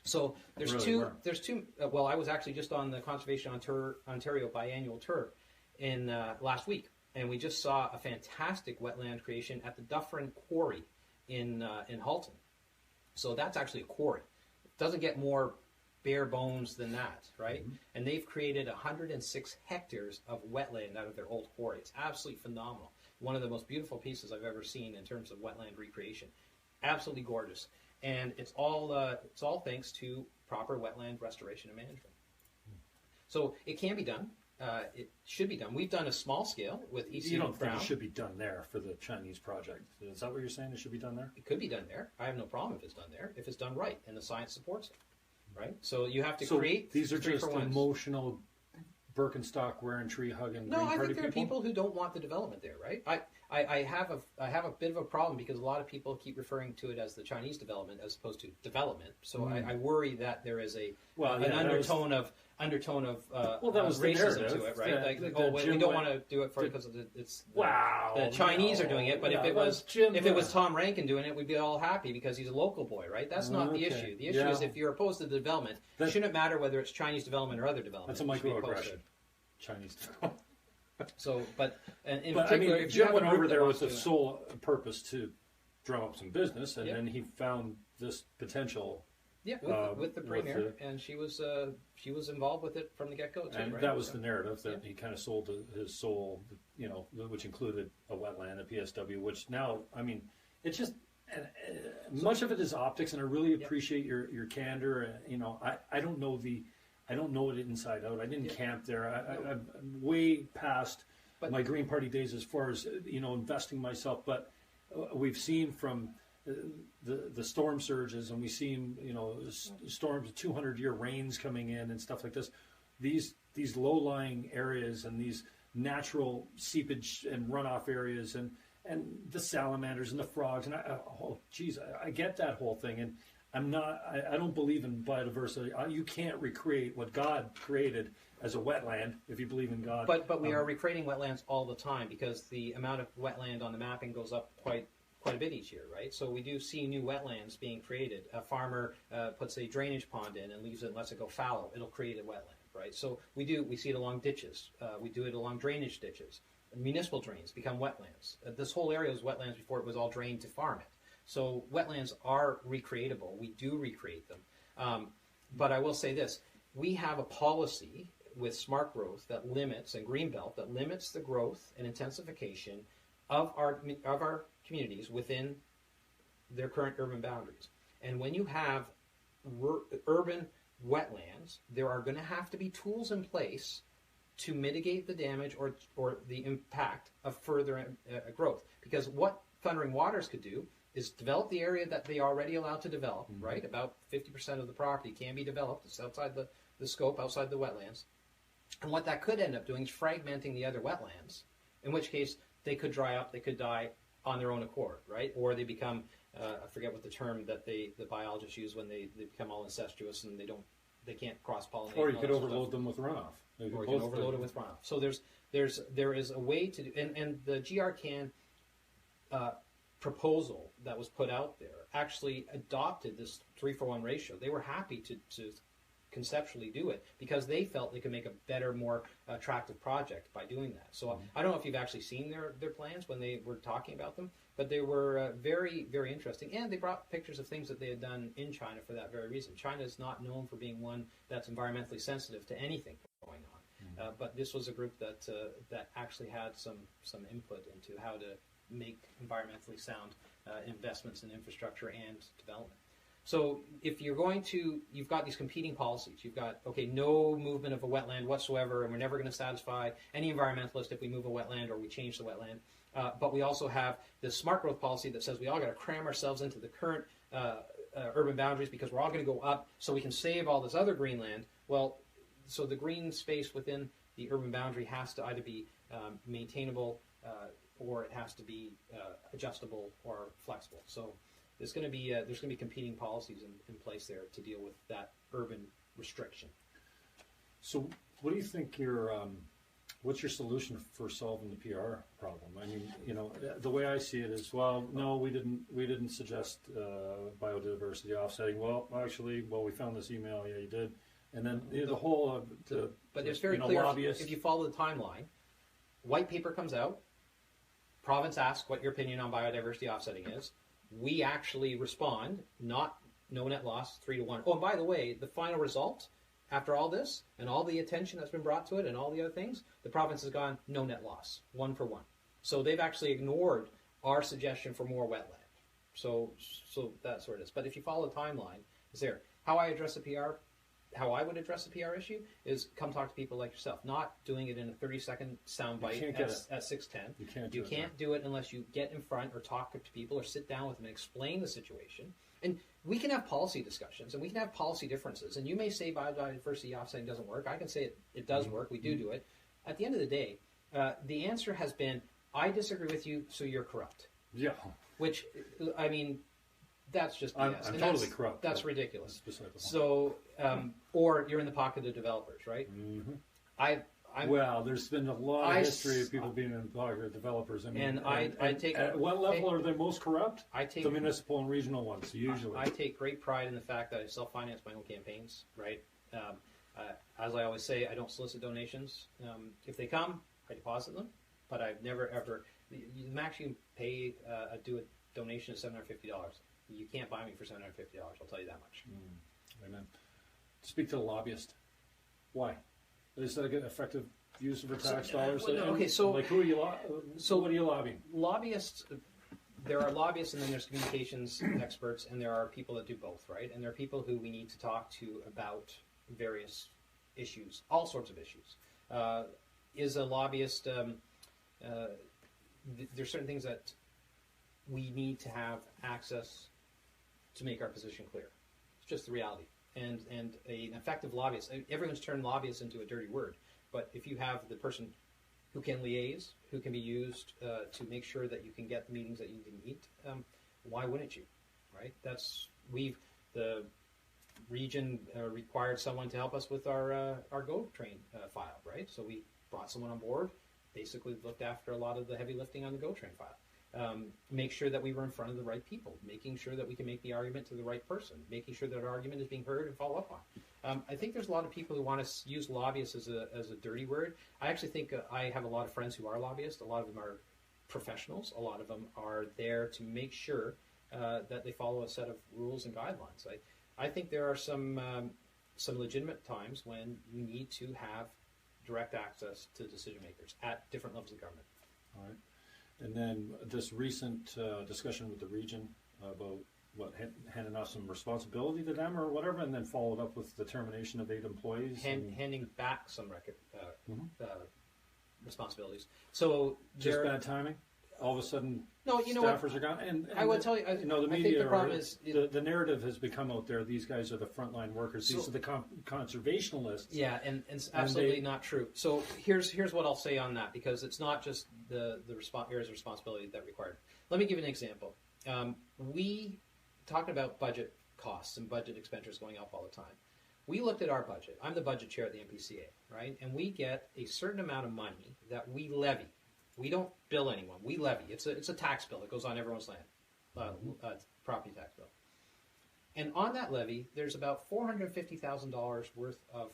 So there's two. Well, I was actually just on the Conservation Ontario biannual tour in last week, and we just saw a fantastic wetland creation at the Dufferin Quarry in Halton. So that's actually a quarry. It doesn't get more bare bones than that, right? Mm-hmm. And they've created 106 hectares of wetland out of their old quarry. It's absolutely phenomenal. One of the most beautiful pieces I've ever seen in terms of wetland recreation. Absolutely gorgeous. And it's all thanks to proper wetland restoration and management. So it can be done. It should be done. We've done a small scale with EC You don't Brown. think it should be done there for the Chinese project? Is that what you're saying? It should be done there? It could be done there. I have no problem if it's done there, if it's done right, and the science supports it, right? So you have to create. These are just 3-for-1s. Emotional Birkenstock wearing tree hugging. No, Green I Party think there are people who don't want the development there, right? I have a bit of a problem because a lot of people keep referring to it as the Chinese development as opposed to development. So I worry that there is an undertone of racism to it, right? We don't want to do it because the Chinese are doing it, but if it was Tom Rankin doing it, we'd be all happy because he's a local boy, right? That's not the issue. The issue is if you're opposed to the development, it shouldn't matter whether it's Chinese development or other development. That's a microaggression. Chinese development. So, but in but particular, I mean, if you Jim went over there with the to, sole purpose to drum up some business, and then he found this potential. Yeah, with the premier, and she was involved with it from the get-go too. And right? that was the narrative that he kind of sold his soul, which included a wetland, a PSW. Which now, I mean, it's just much of it is optics, and I really appreciate your candor. I don't know it inside out. I didn't camp there. I'm way past my Green Party days as far as investing myself. But we've seen from the storm surges, and we've seen storms, 200-year rains coming in and stuff like this. These low-lying areas and these natural seepage and runoff areas and the salamanders and the frogs and I get that whole thing, and I don't believe in biodiversity. You can't recreate what God created as a wetland if you believe in God. But we are recreating wetlands all the time because the amount of wetland on the mapping goes up quite a bit each year, right? So we do see new wetlands being created. A farmer puts a drainage pond in and leaves it and lets it go fallow. It'll create a wetland, right? So we see it along ditches. We do it along drainage ditches. Municipal drains become wetlands. This whole area was wetlands before it was all drained to farm it. So wetlands are recreatable. We do recreate them. But I will say this. We have a policy with smart growth that limits, and Greenbelt, that limits the growth and intensification of our communities within their current urban boundaries. And when you have urban wetlands, there are going to have to be tools in place to mitigate the damage or the impact of further growth. Because what Thundering Waters could do is develop the area that they are already allowed to develop, right? About 50% of the property can be developed. It's outside the scope, outside the wetlands. And what that could end up doing is fragmenting the other wetlands, in which case they could dry up, they could die on their own accord, right? Or they become, I forget what the term that the biologists use when they become all incestuous and they can't cross-pollinate. Or you could overload them with runoff. Or you can overload it with runoff. So there is a way to do, and the GRCan proposal that was put out there actually adopted this 3-for-1 ratio. They were happy to conceptually do it because they felt they could make a better, more attractive project by doing that. So I don't know if you've actually seen their plans when they were talking about them, but they were very, very interesting. And they brought pictures of things that they had done in China for that very reason. China is not known for being one that's environmentally sensitive to anything going on. But this was a group that actually had some input into how to make environmentally sound investments in infrastructure and development. So if you're going to, you've got these competing policies. You've got, okay, no movement of a wetland whatsoever, and we're never going to satisfy any environmentalist if we move a wetland or we change the wetland. But we also have this smart growth policy that says we all got to cram ourselves into the current urban boundaries because we're all going to go up so we can save all this other green land. Well, so the green space within the urban boundary has to either be maintainable or it has to be adjustable or flexible. So there's going to be competing policies in place there to deal with that urban restriction. So, what do you think what's your solution for solving the PR problem? I mean, the way I see it is, well, no, we didn't suggest biodiversity offsetting. Well, actually, we found this email. Yeah, you did. And then the whole but it's very clear. Lobbyists. If you follow the timeline, white paper comes out. Province asks what your opinion on biodiversity offsetting is. We actually respond, no net loss, 3-1. Oh, and by the way, the final result, after all this, and all the attention that's been brought to it, and all the other things, the province has gone, no net loss, 1-for-1. So they've actually ignored our suggestion for more wetland. So that's where it is. But if you follow the timeline, it's there. How I address the PR, how I would address the PR issue is come talk to people like yourself, not doing it in a 30-second soundbite at 6:10. You can't do it unless you get in front or talk to people or sit down with them and explain the situation. And we can have policy discussions and we can have policy differences. And you may say biodiversity offsetting doesn't work. I can say it does work. We do it. At the end of the day, the answer has been, I disagree with you, so you're corrupt. Yeah. Which, I mean, that's just BS. I'm totally corrupt. That's ridiculous. So, or you're in the pocket of developers, right? Mm-hmm. Well, there's been a lot of history of people being in the pocket of developers. I mean, I take. At what level are they most corrupt? I take the municipal and regional ones, usually. I take great pride in the fact that I self-finance my own campaigns, right? As I always say, I don't solicit donations. If they come, I deposit them, but I've never ever. The max you can pay do a donation is $750. You can't buy me for $750. I'll tell you that much. Amen. Speak to the lobbyist. Why? Is that a good, effective use of our tax dollars? Okay, so like who are you? What are you lobbying? Lobbyists. There are lobbyists, and then there's communications experts, and there are people that do both, right? And there are people who we need to talk to about various issues, all sorts of issues. Is a lobbyist? There's certain things that we need to have access to make our position clear. It's just the reality. And an effective lobbyist, everyone's turned lobbyists into a dirty word, but if you have the person who can liaise, who can be used to make sure that you can get the meetings that you need, why wouldn't you, right? The region required someone to help us with our Go Train file, right? So we brought someone on board, basically looked after a lot of the heavy lifting on the Go Train file. Make sure that we were in front of the right people, making sure that we can make the argument to the right person, making sure that our argument is being heard and followed up on. I think there's a lot of people who want to use lobbyists as a dirty word. I actually think I have a lot of friends who are lobbyists. A lot of them are professionals. A lot of them are there to make sure that they follow a set of rules and guidelines. I think there are some legitimate times when you need to have direct access to decision makers at different levels of government. All right. And then this recent discussion with the region about handing off some responsibility to them or whatever, and then followed up with the termination of 8 employees. Handing back some responsibilities. So just bad timing. All of a sudden, staffers are gone. And I will tell you, the media. I think the problem is the narrative has become out there. These guys are the frontline workers. These are the conservationists. Yeah, and it's absolutely not true. So here's what I'll say on that, because it's not just the areas of responsibility that required. Let me give you an example. We talking about budget costs and budget expenditures going up all the time. We looked at our budget. I'm the budget chair at the MPCA, right? And we get a certain amount of money that we levy. We don't bill anyone. We levy. It's a tax bill that goes on everyone's land, property tax bill. And on that levy, there's about $450,000 worth of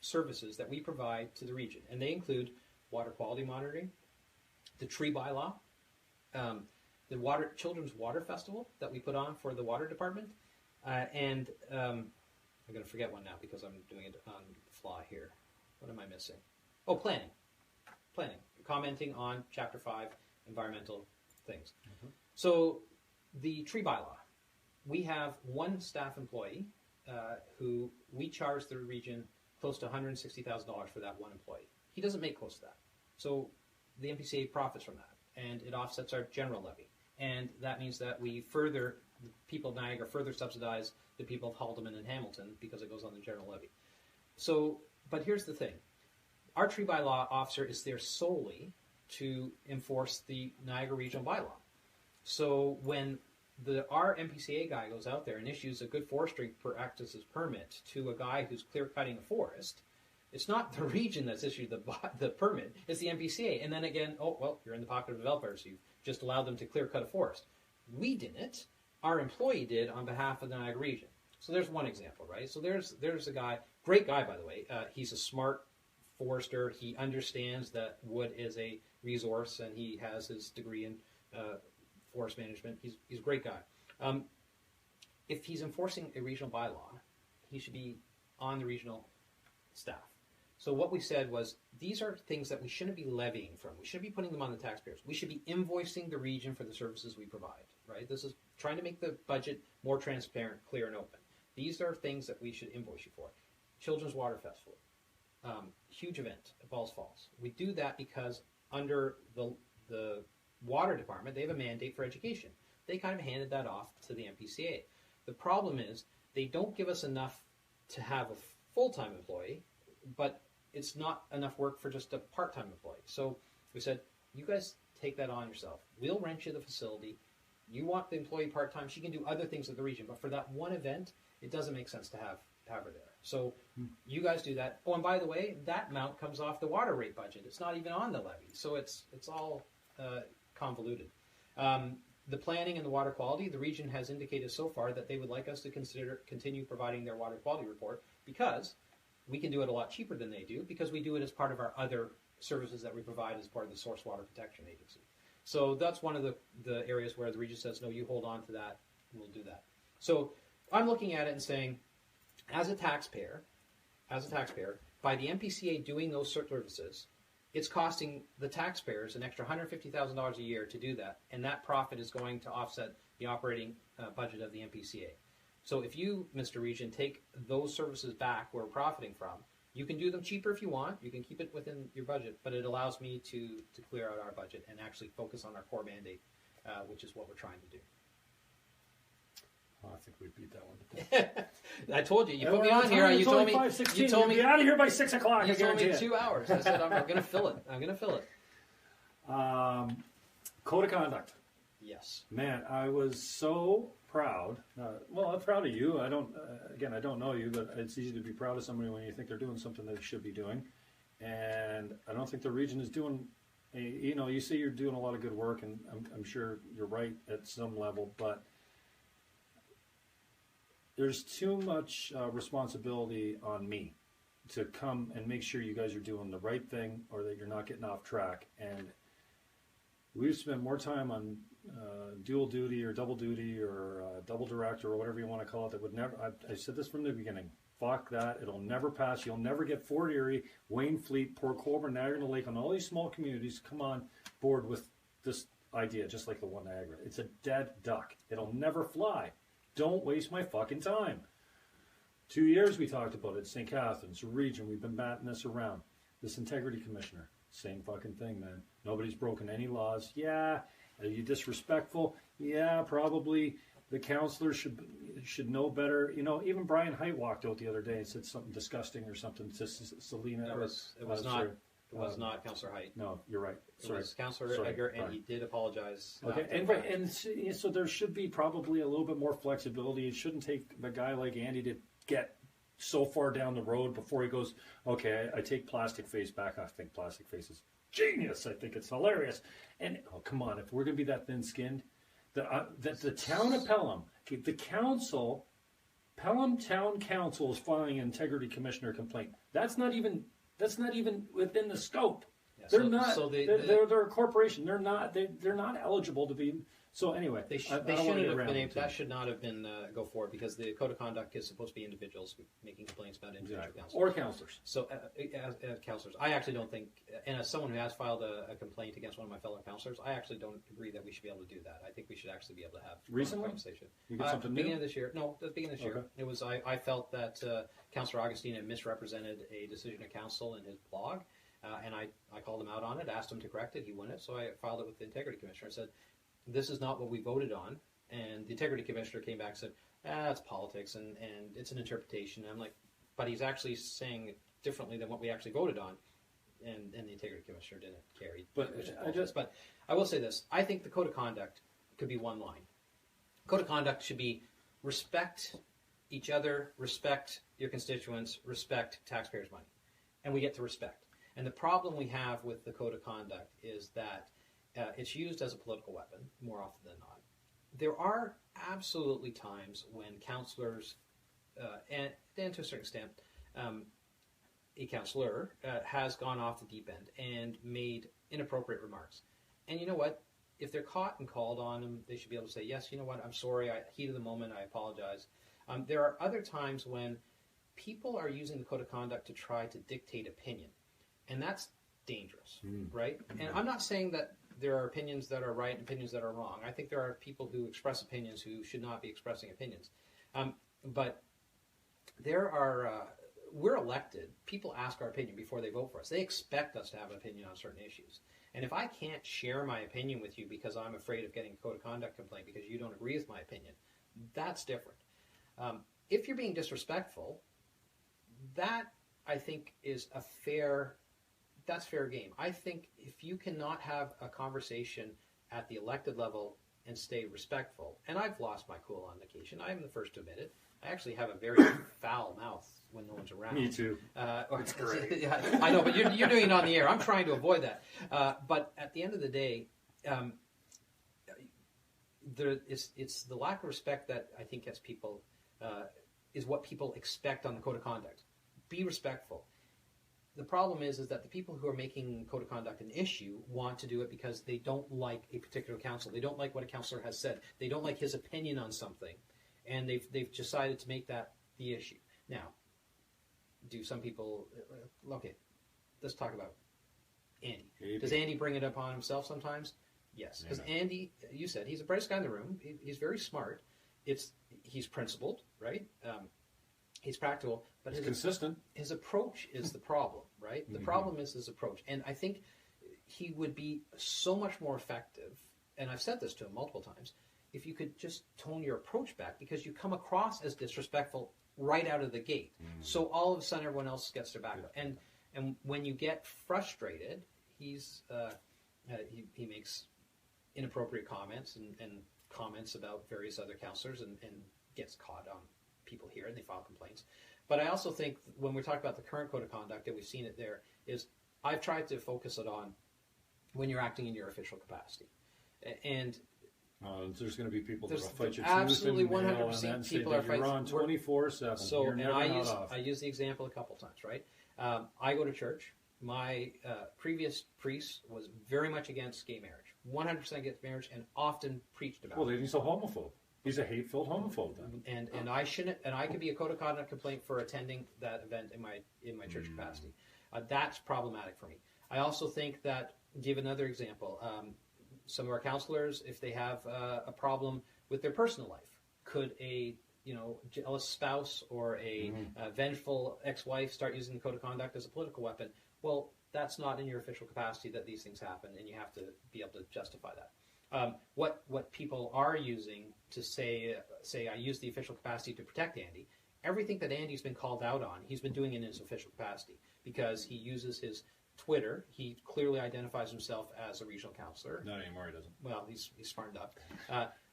services that we provide to the region. And they include water quality monitoring, the tree bylaw, the Children's Water Festival that we put on for the water department, and I'm going to forget one now because I'm doing it on the fly here. What am I missing? Oh, planning. Commenting on Chapter 5 environmental things. Mm-hmm. So the tree bylaw. We have one staff employee who we charge the region close to $160,000 for that one employee. He doesn't make close to that. So the MPCA profits from that, and it offsets our general levy. And that means that the people of Niagara further subsidize the people of Haldimand and Hamilton because it goes on the general levy. So, but here's the thing. Our tree bylaw officer is there solely to enforce the Niagara Regional Bylaw. So when our MPCA guy goes out there and issues a good forestry practices permit to a guy who's clear cutting a forest, it's not the region that's issued the permit, it's the MPCA. And then again, oh, well, you're in the pocket of developers. You've just allowed them to clear cut a forest. We didn't. Our employee did on behalf of the Niagara region. So there's one example, right? So there's a guy, great guy, by the way. He's a smart forester. He understands that wood is a resource, and he has his degree in forest management. He's a great guy. If he's enforcing a regional bylaw, he should be on the regional staff. So what we said was, these are things that we shouldn't be levying from. We shouldn't be putting them on the taxpayers. We should be invoicing the region for the services we provide, right? This is trying to make the budget more transparent, clear, and open. These are things that we should invoice you for. Children's Water Festival, huge event at Balls Falls. We do that because under the water department, they have a mandate for education. They kind of handed that off to the MPCA. The problem is they don't give us enough to have a full-time employee, but it's not enough work for just a part-time employee. So we said, you guys take that on yourself. We'll rent you the facility. You want the employee part-time, she can do other things at the region, but for that one event, it doesn't make sense to have her there. So you guys do that. Oh, and by the way, that amount comes off the water rate budget. It's not even on the levy. So it's all convoluted. The planning and the water quality, the region has indicated so far that they would like us to continue providing their water quality report because we can do it a lot cheaper than they do because we do it as part of our other services that we provide as part of the Source Water Protection Agency. So that's one of the areas where the region says, no, you hold on to that, and we'll do that. So I'm looking at it and saying, as a taxpayer, by the MPCA doing those services, it's costing the taxpayers an extra $150,000 a year to do that, and that profit is going to offset the operating budget of the MPCA. So if you, Mr. Region, take those services back we're profiting from, you can do them cheaper if you want. You can keep it within your budget, but it allows me to clear out our budget and actually focus on our core mandate, which is what we're trying to do. Oh, I think we beat that one to death. I told you. You put me on here. You told me. You told me. Get out of here by 6 o'clock. You told me 2 hours. I said I'm going to fill it. I'm going to fill it. Code of conduct. Yes. Man, I was so proud. Well, I'm proud of you. I don't know you, but it's easy to be proud of somebody when you think they're doing something they should be doing. And I don't think the region is doing. You say you're doing a lot of good work, and I'm sure you're right at some level, but there's too much responsibility on me to come and make sure you guys are doing the right thing or that you're not getting off track. And we've spent more time on dual duty or double direct or whatever you want to call it that would never, I said this from the beginning, fuck that, it'll never pass. You'll never get Fort Erie, Wayne Fleet, Port Colborne, Niagara Lake, and all these small communities come on board with this idea, just like the one Niagara. It's a dead duck. It'll never fly. Don't waste my fucking time. 2 years we talked about it. St. Catharines, region, we've been batting this around. This integrity commissioner, same fucking thing, man. Nobody's broken any laws. Yeah. Are you disrespectful? Yeah, probably. The counselor should know better. Even Brian Height walked out the other day and said something disgusting or something to Selena. It was not Councillor Height. No, you're right. Sorry. It was Councillor Edgar, and he did apologize. Okay, and so there should be probably a little bit more flexibility. It shouldn't take the guy like Andy to get so far down the road before he goes, okay, I take plastic face back. I think plastic face is genius. I think it's hilarious. And, oh, come on, if we're going to be that thin-skinned, the town of Pelham, the council, Pelham Town Council is filing an integrity commissioner complaint. That's not even within the scope. Yeah, They're not. They're a corporation. They're not eligible to be. So anyway, they shouldn't have been. That should not have been go forward because the code of conduct is supposed to be individuals making complaints about individual councillors or councillors. So councillors, I actually don't think, and as someone who has filed a complaint against one of my fellow councillors, I actually don't agree that we should be able to do that. I think we should actually be able to have recently. Conversation. You got something new? Beginning of this year? No, the beginning of this year. Okay. It was I felt that Councillor Augustine had misrepresented a decision of council in his blog, and I called him out on it, asked him to correct it. He wouldn't, so I filed it with the integrity commissioner. I said, this is not what we voted on. And the integrity commissioner came back and said, that's politics and it's an interpretation. And I'm like, but he's actually saying it differently than what we actually voted on. And the integrity commissioner didn't care. But I will say this. I think the code of conduct could be one line. Code of conduct should be respect each other, respect your constituents, respect taxpayers' money. And we get to respect. And the problem we have with the code of conduct is that it's used as a political weapon more often than not. There are absolutely times when councillors, and to a certain extent, a councillor has gone off the deep end and made inappropriate remarks. And you know what? If they're caught and called on them, they should be able to say, yes, you know what, I'm sorry, heat of the moment, I apologize. There are other times when people are using the code of conduct to try to dictate opinion. And that's dangerous, right? And I'm not saying that there are opinions that are right and opinions that are wrong. I think there are people who express opinions who should not be expressing opinions. But there are, we're elected. People ask our opinion before they vote for us. They expect us to have an opinion on certain issues. And if I can't share my opinion with you because I'm afraid of getting a code of conduct complaint because you don't agree with my opinion, that's different. If you're being disrespectful, that, I think, is that's fair game. I think if you cannot have a conversation at the elected level and stay respectful, and I've lost my cool on occasion, I'm the first to admit it. I actually have a very foul mouth when no one's around. Me too. It's great. Yeah, I know, but you're doing it on the air. I'm trying to avoid that. But at the end of the day, it's the lack of respect that I think gets people, is what people expect on the code of conduct. Be respectful. The problem is that the people who are making code of conduct an issue want to do it because they don't like a particular council. They don't like what a councillor has said. They don't like his opinion on something, and they've decided to make that the issue. Now, do some people? Okay, let's talk about Andy. Does Andy bring it upon himself sometimes? Yes, because Andy, you said he's the brightest guy in the room. He's very smart. He's principled, right? He's practical, but he's consistent. His approach is the problem, right? The problem is his approach. And I think he would be so much more effective, and I've said this to him multiple times, if you could just tone your approach back, because you come across as disrespectful right out of the gate. So all of a sudden everyone else gets their back up. And when you get frustrated, he makes inappropriate comments and comments about various other councillors and gets caught on people here and they file complaints. But I also think when we talk about the current code of conduct, and we've seen it there, is I've tried to focus it on when you're acting in your official capacity. And there's going to be people that will fight you absolutely 100% people are fighting. You're on 24/7. So, and I use the example a couple times, right? I go to church. My previous priest was very much against gay marriage, 100% against marriage, and often preached about it. Well, then he's a homophobe. He's a hate-filled homophobe then. And I shouldn't, and I could be a code of conduct complaint for attending that event in my church capacity. That's problematic for me. I also think that, give another example, some of our counselors, if they have a problem with their personal life, could a jealous spouse or a vengeful ex-wife start using the code of conduct as a political weapon? Well, that's not in your official capacity that these things happen, and you have to be able to justify that. What people are using to say I use the official capacity to protect Andy, everything that Andy's been called out on, he's been doing in his official capacity because he uses his Twitter. He clearly identifies himself as a regional councillor. Not anymore, he doesn't. Well, he's smartened up.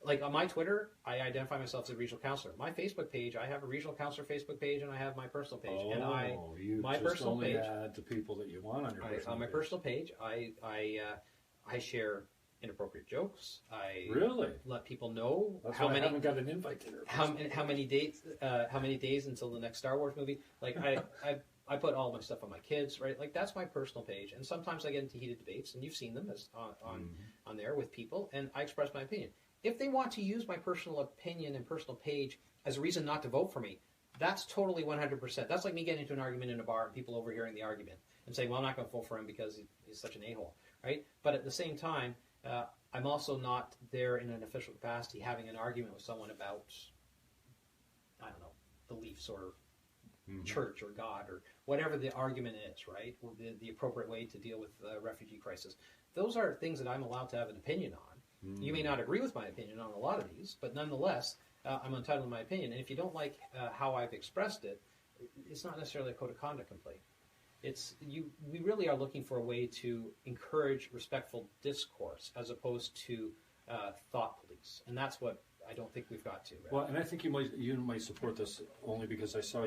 Like on my Twitter, I identify myself as a regional councillor. My Facebook page, I have a regional councillor Facebook page, and I have my personal page. Oh, and you my just personal only page, add the people that you want on your personal on my page. personal page, I share inappropriate jokes. I Really? let people know That's how why many I haven't got an invite to their how many days until the next Star Wars movie. Like I put all my stuff on my kids, right? Like that's my personal page, and sometimes I get into heated debates, and you've seen them as on there with people, and I express my opinion. If they want to use my personal opinion and personal page as a reason not to vote for me, that's totally 100%. That's like me getting into an argument in a bar and people overhearing the argument and saying, well, I'm not going to vote for him because he's such an a-hole, right? But at the same time, I'm also not there in an official capacity having an argument with someone about, I don't know, beliefs or church or God or whatever the argument is, right? Or the appropriate way to deal with the refugee crisis. Those are things that I'm allowed to have an opinion on. You may not agree with my opinion on a lot of these, but nonetheless, I'm entitled to my opinion. And if you don't like how I've expressed it, it's not necessarily a code of conduct complaint. We really are looking for a way to encourage respectful discourse as opposed to thought police, and that's what I don't think we've got to. Right? Well, and I think you might support this only because I saw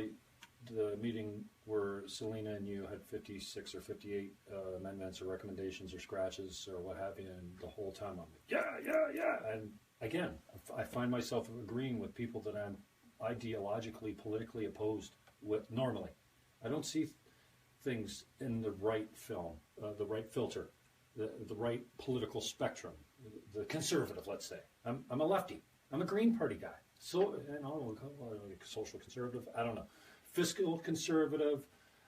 the meeting where Selena and you had 56 or 58 amendments or recommendations or scratches or what have you, and the whole time I'm like, yeah. And again, I find myself agreeing with people that I'm ideologically, politically opposed with normally. I don't see things in the right film, the right filter, the right political spectrum, the conservative, let's say. I'm a lefty. I'm a Green Party guy. So, I don't know, social conservative, I don't know. Fiscal conservative,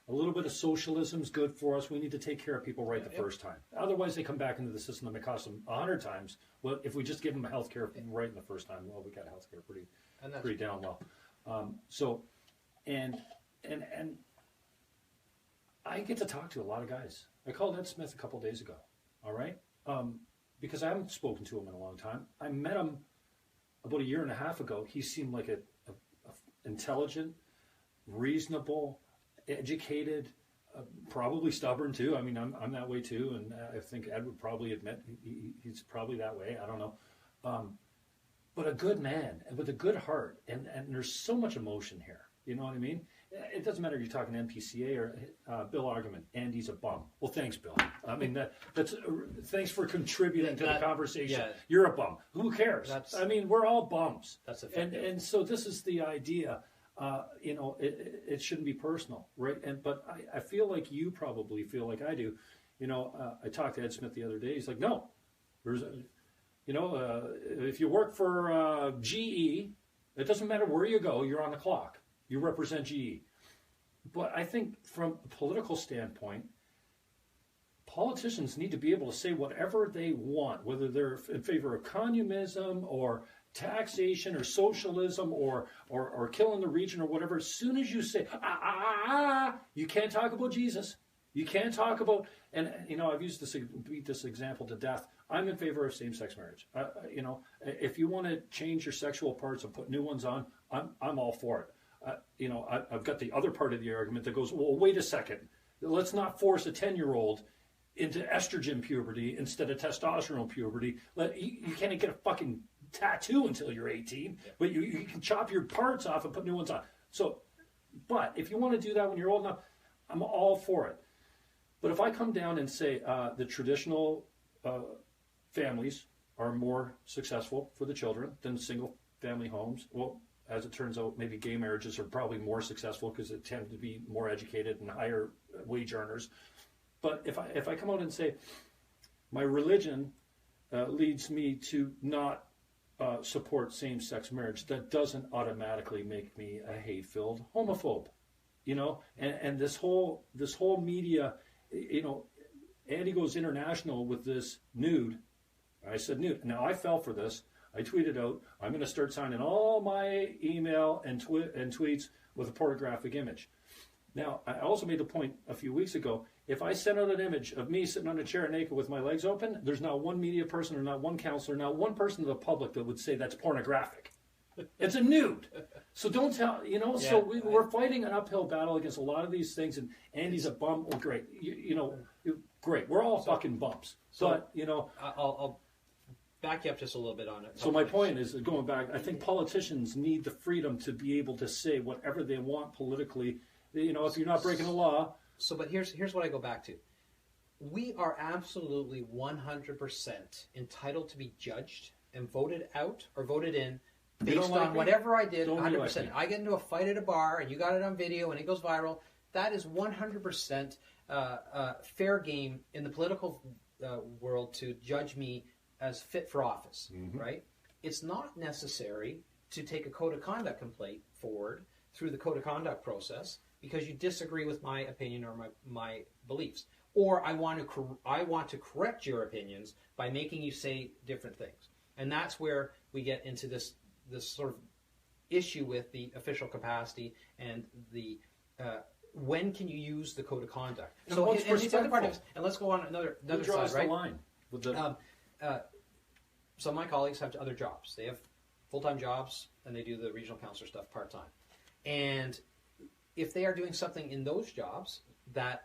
a little bit of socialism is good for us. We need to take care of people right the first time. Otherwise, they come back into the system and it costs them 100 times. Well, if we just give them health care right in the first time, well, we got health care pretty down well. And I get to talk to a lot of guys. I called Ed Smith a couple days ago, all right? Because I haven't spoken to him in a long time. I met him about a year and a half ago. He seemed like a intelligent, reasonable, educated, probably stubborn too. I mean, I'm that way too, and I think Ed would probably admit he's probably that way. I don't know. But a good man and with a good heart, and there's so much emotion here. You know what I mean? It doesn't matter if you're talking MPCA or Bill Argument. Andy's a bum. Well, thanks, Bill. I mean, that's thanks for contributing to the conversation. Yeah. You're a bum. Who cares? I mean, we're all bums. That's effective. And so this is the idea. It shouldn't be personal, right? But I feel like you probably feel like I do. I talked to Ed Smith the other day. He's like, no, if you work for GE, it doesn't matter where you go. You're on the clock. You represent GE. But I think from a political standpoint, politicians need to be able to say whatever they want, whether they're in favor of communism or taxation or socialism or killing the region or whatever. As soon as you say, you can't talk about Jesus. You can't talk about, and I've used beat this example to death. I'm in favor of same-sex marriage. If you want to change your sexual parts and put new ones on, I'm all for it. I've got the other part of the argument that goes, well, wait a second. Let's not force a 10-year-old into estrogen puberty instead of testosterone puberty. You can't get a fucking tattoo until you're 18, but you can chop your parts off and put new ones on. So, but if you want to do that when you're old enough, I'm all for it. But if I come down and say the traditional families are more successful for the children than single-family homes, well, as it turns out, maybe gay marriages are probably more successful because they tend to be more educated and higher wage earners. But if I come out and say my religion leads me to not support same-sex marriage, that doesn't automatically make me a hate-filled homophobe, And this whole media, Andy goes international with this nude. I said nude. Now I fell for this. I tweeted out, I'm going to start signing all my email and tweets with a pornographic image. Now, I also made the point a few weeks ago, if I send out an image of me sitting on a chair naked with my legs open, there's not one media person or not one counselor, not one person in the public that would say that's pornographic. It's a nude. So don't tell, so we're fighting an uphill battle against a lot of these things, and Andy's a bum. Well, great. Great. We're all fucking bumps. But, I'll back you up just a little bit on it. So my point is, going back, I think politicians need the freedom to be able to say whatever they want politically. If you're not breaking the law. So, but here's what I go back to. we are absolutely 100% entitled to be judged and voted out or voted in You based don't like on me? whatever I did. Don't you 100%. like me? I get into a fight at a bar and you got it on video and it goes viral. That is 100% fair game in the political world to judge me as fit for office, right? It's not necessary to take a code of conduct complaint forward through the code of conduct process because you disagree with my opinion or my beliefs, or I want to correct your opinions by making you say different things, and that's where we get into this sort of issue with the official capacity and the when can you use the code of conduct? And So what's it's the other part of respectful? and let's go on another Who side, draws right? the line? With the, Some of my colleagues have other jobs. They have full-time jobs, and they do the regional councillor stuff part-time. And if they are doing something in those jobs that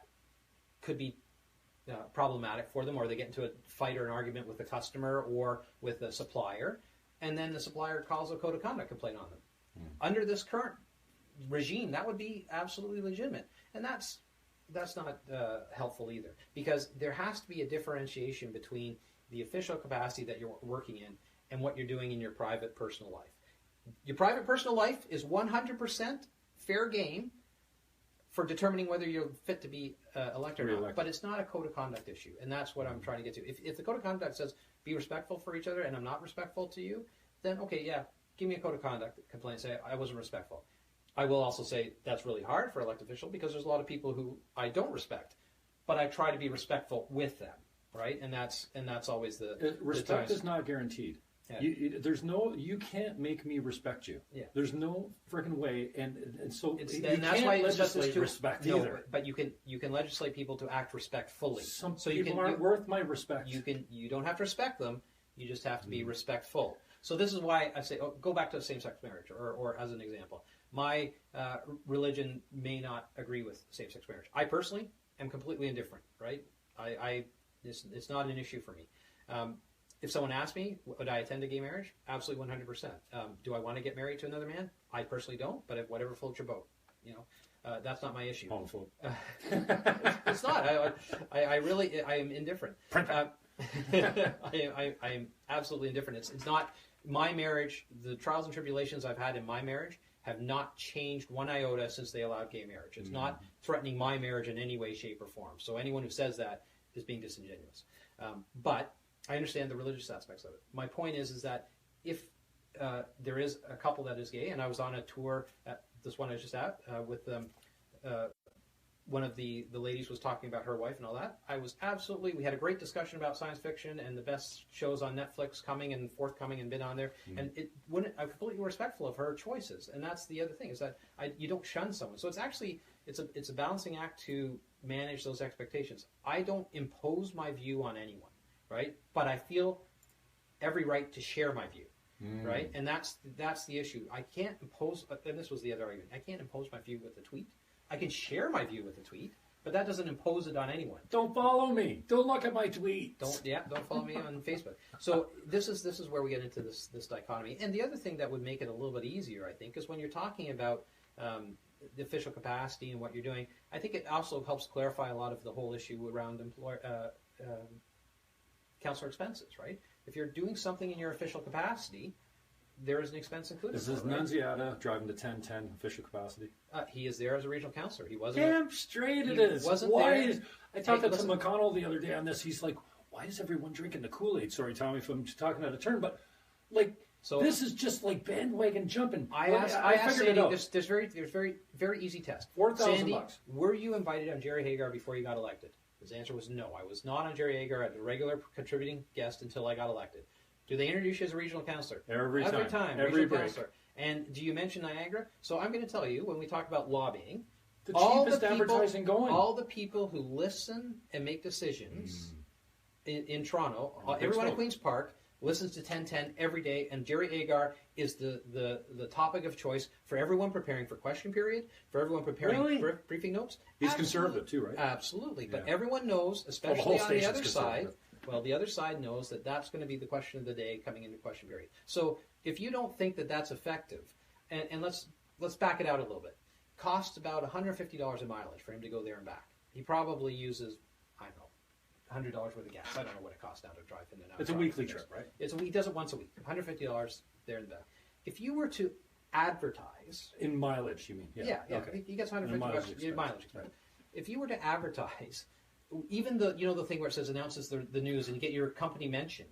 could be problematic for them, or they get into a fight or an argument with a customer or with a supplier, and then the supplier calls a code of conduct complaint on them. Under this current regime, that would be absolutely legitimate. And that's not helpful either, because there has to be a differentiation between the official capacity that you're working in and what you're doing in your private personal life. Your private personal life is 100% fair game for determining whether you're fit to be elected or not, but it's not a code of conduct issue, and that's what I'm trying to get to. If the code of conduct says be respectful for each other and I'm not respectful to you, then okay, yeah, give me a code of conduct complaint, say I wasn't respectful. I will also say that's really hard for elected official because there's a lot of people who I don't respect, but I try to be respectful with them, right? And that's always the respect the is not guaranteed. Yeah. You can't make me respect you. Yeah. There's no freaking way, and so It's, you and that's can't why legislate to respect no, either. but you can legislate people to act respectfully. Some so people aren't worth my respect. You don't have to respect them. You just have to be respectful. So this is why I say go back to same-sex marriage, or as an example, my religion may not agree with same-sex marriage. I personally am completely indifferent. Right? It's not an issue for me. If someone asked me, would I attend a gay marriage? Absolutely, 100%. Do I want to get married to another man? I personally don't, but whatever floats your boat. That's not my issue. Homophobe. It's not. I am indifferent. I am absolutely indifferent. It's not my marriage. The trials and tribulations I've had in my marriage have not changed one iota since they allowed gay marriage. It's not threatening my marriage in any way, shape, or form. So anyone who says that is being disingenuous. But I understand the religious aspects of it. My point is that if there is a couple that is gay, and I was on a tour at this one I was just at with one of the ladies was talking about her wife and all that. We had a great discussion about science fiction and the best shows on Netflix coming and forthcoming and been on there. And I'm completely respectful of her choices. And that's the other thing, is that you don't shun someone. So it's a balancing act to manage those expectations. I don't impose my view on anyone, right? But I feel every right to share my view, right? And that's the issue. I can't impose, and this was the other argument, I can't impose my view with a tweet. I can share my view with a tweet, but that doesn't impose it on anyone. Don't follow me. Don't look at my tweets. Don't follow me on Facebook. So this is where we get into this dichotomy. And the other thing that would make it a little bit easier, I think, is when you're talking about the official capacity and what you're doing. I think it also helps clarify a lot of the whole issue around councillor expenses, right? If you're doing something in your official capacity, there is an expense included. This is Nunziata driving to 1010 official capacity. He is there as a regional councillor. He wasn't. Damn straight it is. Wasn't why there. is I talked to McConnell the other day on this. He's like, why is everyone drinking the Kool-Aid? Sorry, Tommy, if I'm just talking out of turn, but like, so this is just like bandwagon jumping. I asked Sandy, there's very easy test. $4,000. Were you invited on Jerry Hagar before you got elected? His answer was no. I was not on Jerry Hagar. I was a regular contributing guest until I got elected. Do they introduce you as a regional councillor? Every time. Every break. Councillor. And do you mention Niagara? So I'm going to tell you, when we talk about lobbying, the cheapest advertising going. All the people who listen and make decisions in Toronto, everyone at Queen's Park listens to 1010 every day, and Jerry Agar is the topic of choice for everyone preparing for question period, for everyone preparing briefing notes. He's conservative too, right? Absolutely. But everyone knows, especially on the other side, the other side knows that that's going to be the question of the day coming into question period. So if you don't think that that's effective, and let's back it out a little bit, costs about $150 a mileage for him to go there and back. He probably uses, I don't know, $100 worth of gas. I don't know what it costs now to drive in and out. It's a weekly trip, right? He does it once a week. $150 there and back. If you were to advertise In mileage, you mean? yeah. Okay. He gets $150 And mileage in expense. mileage expense. If you were to advertise, even the thing where it says announces the news and you get your company mentioned,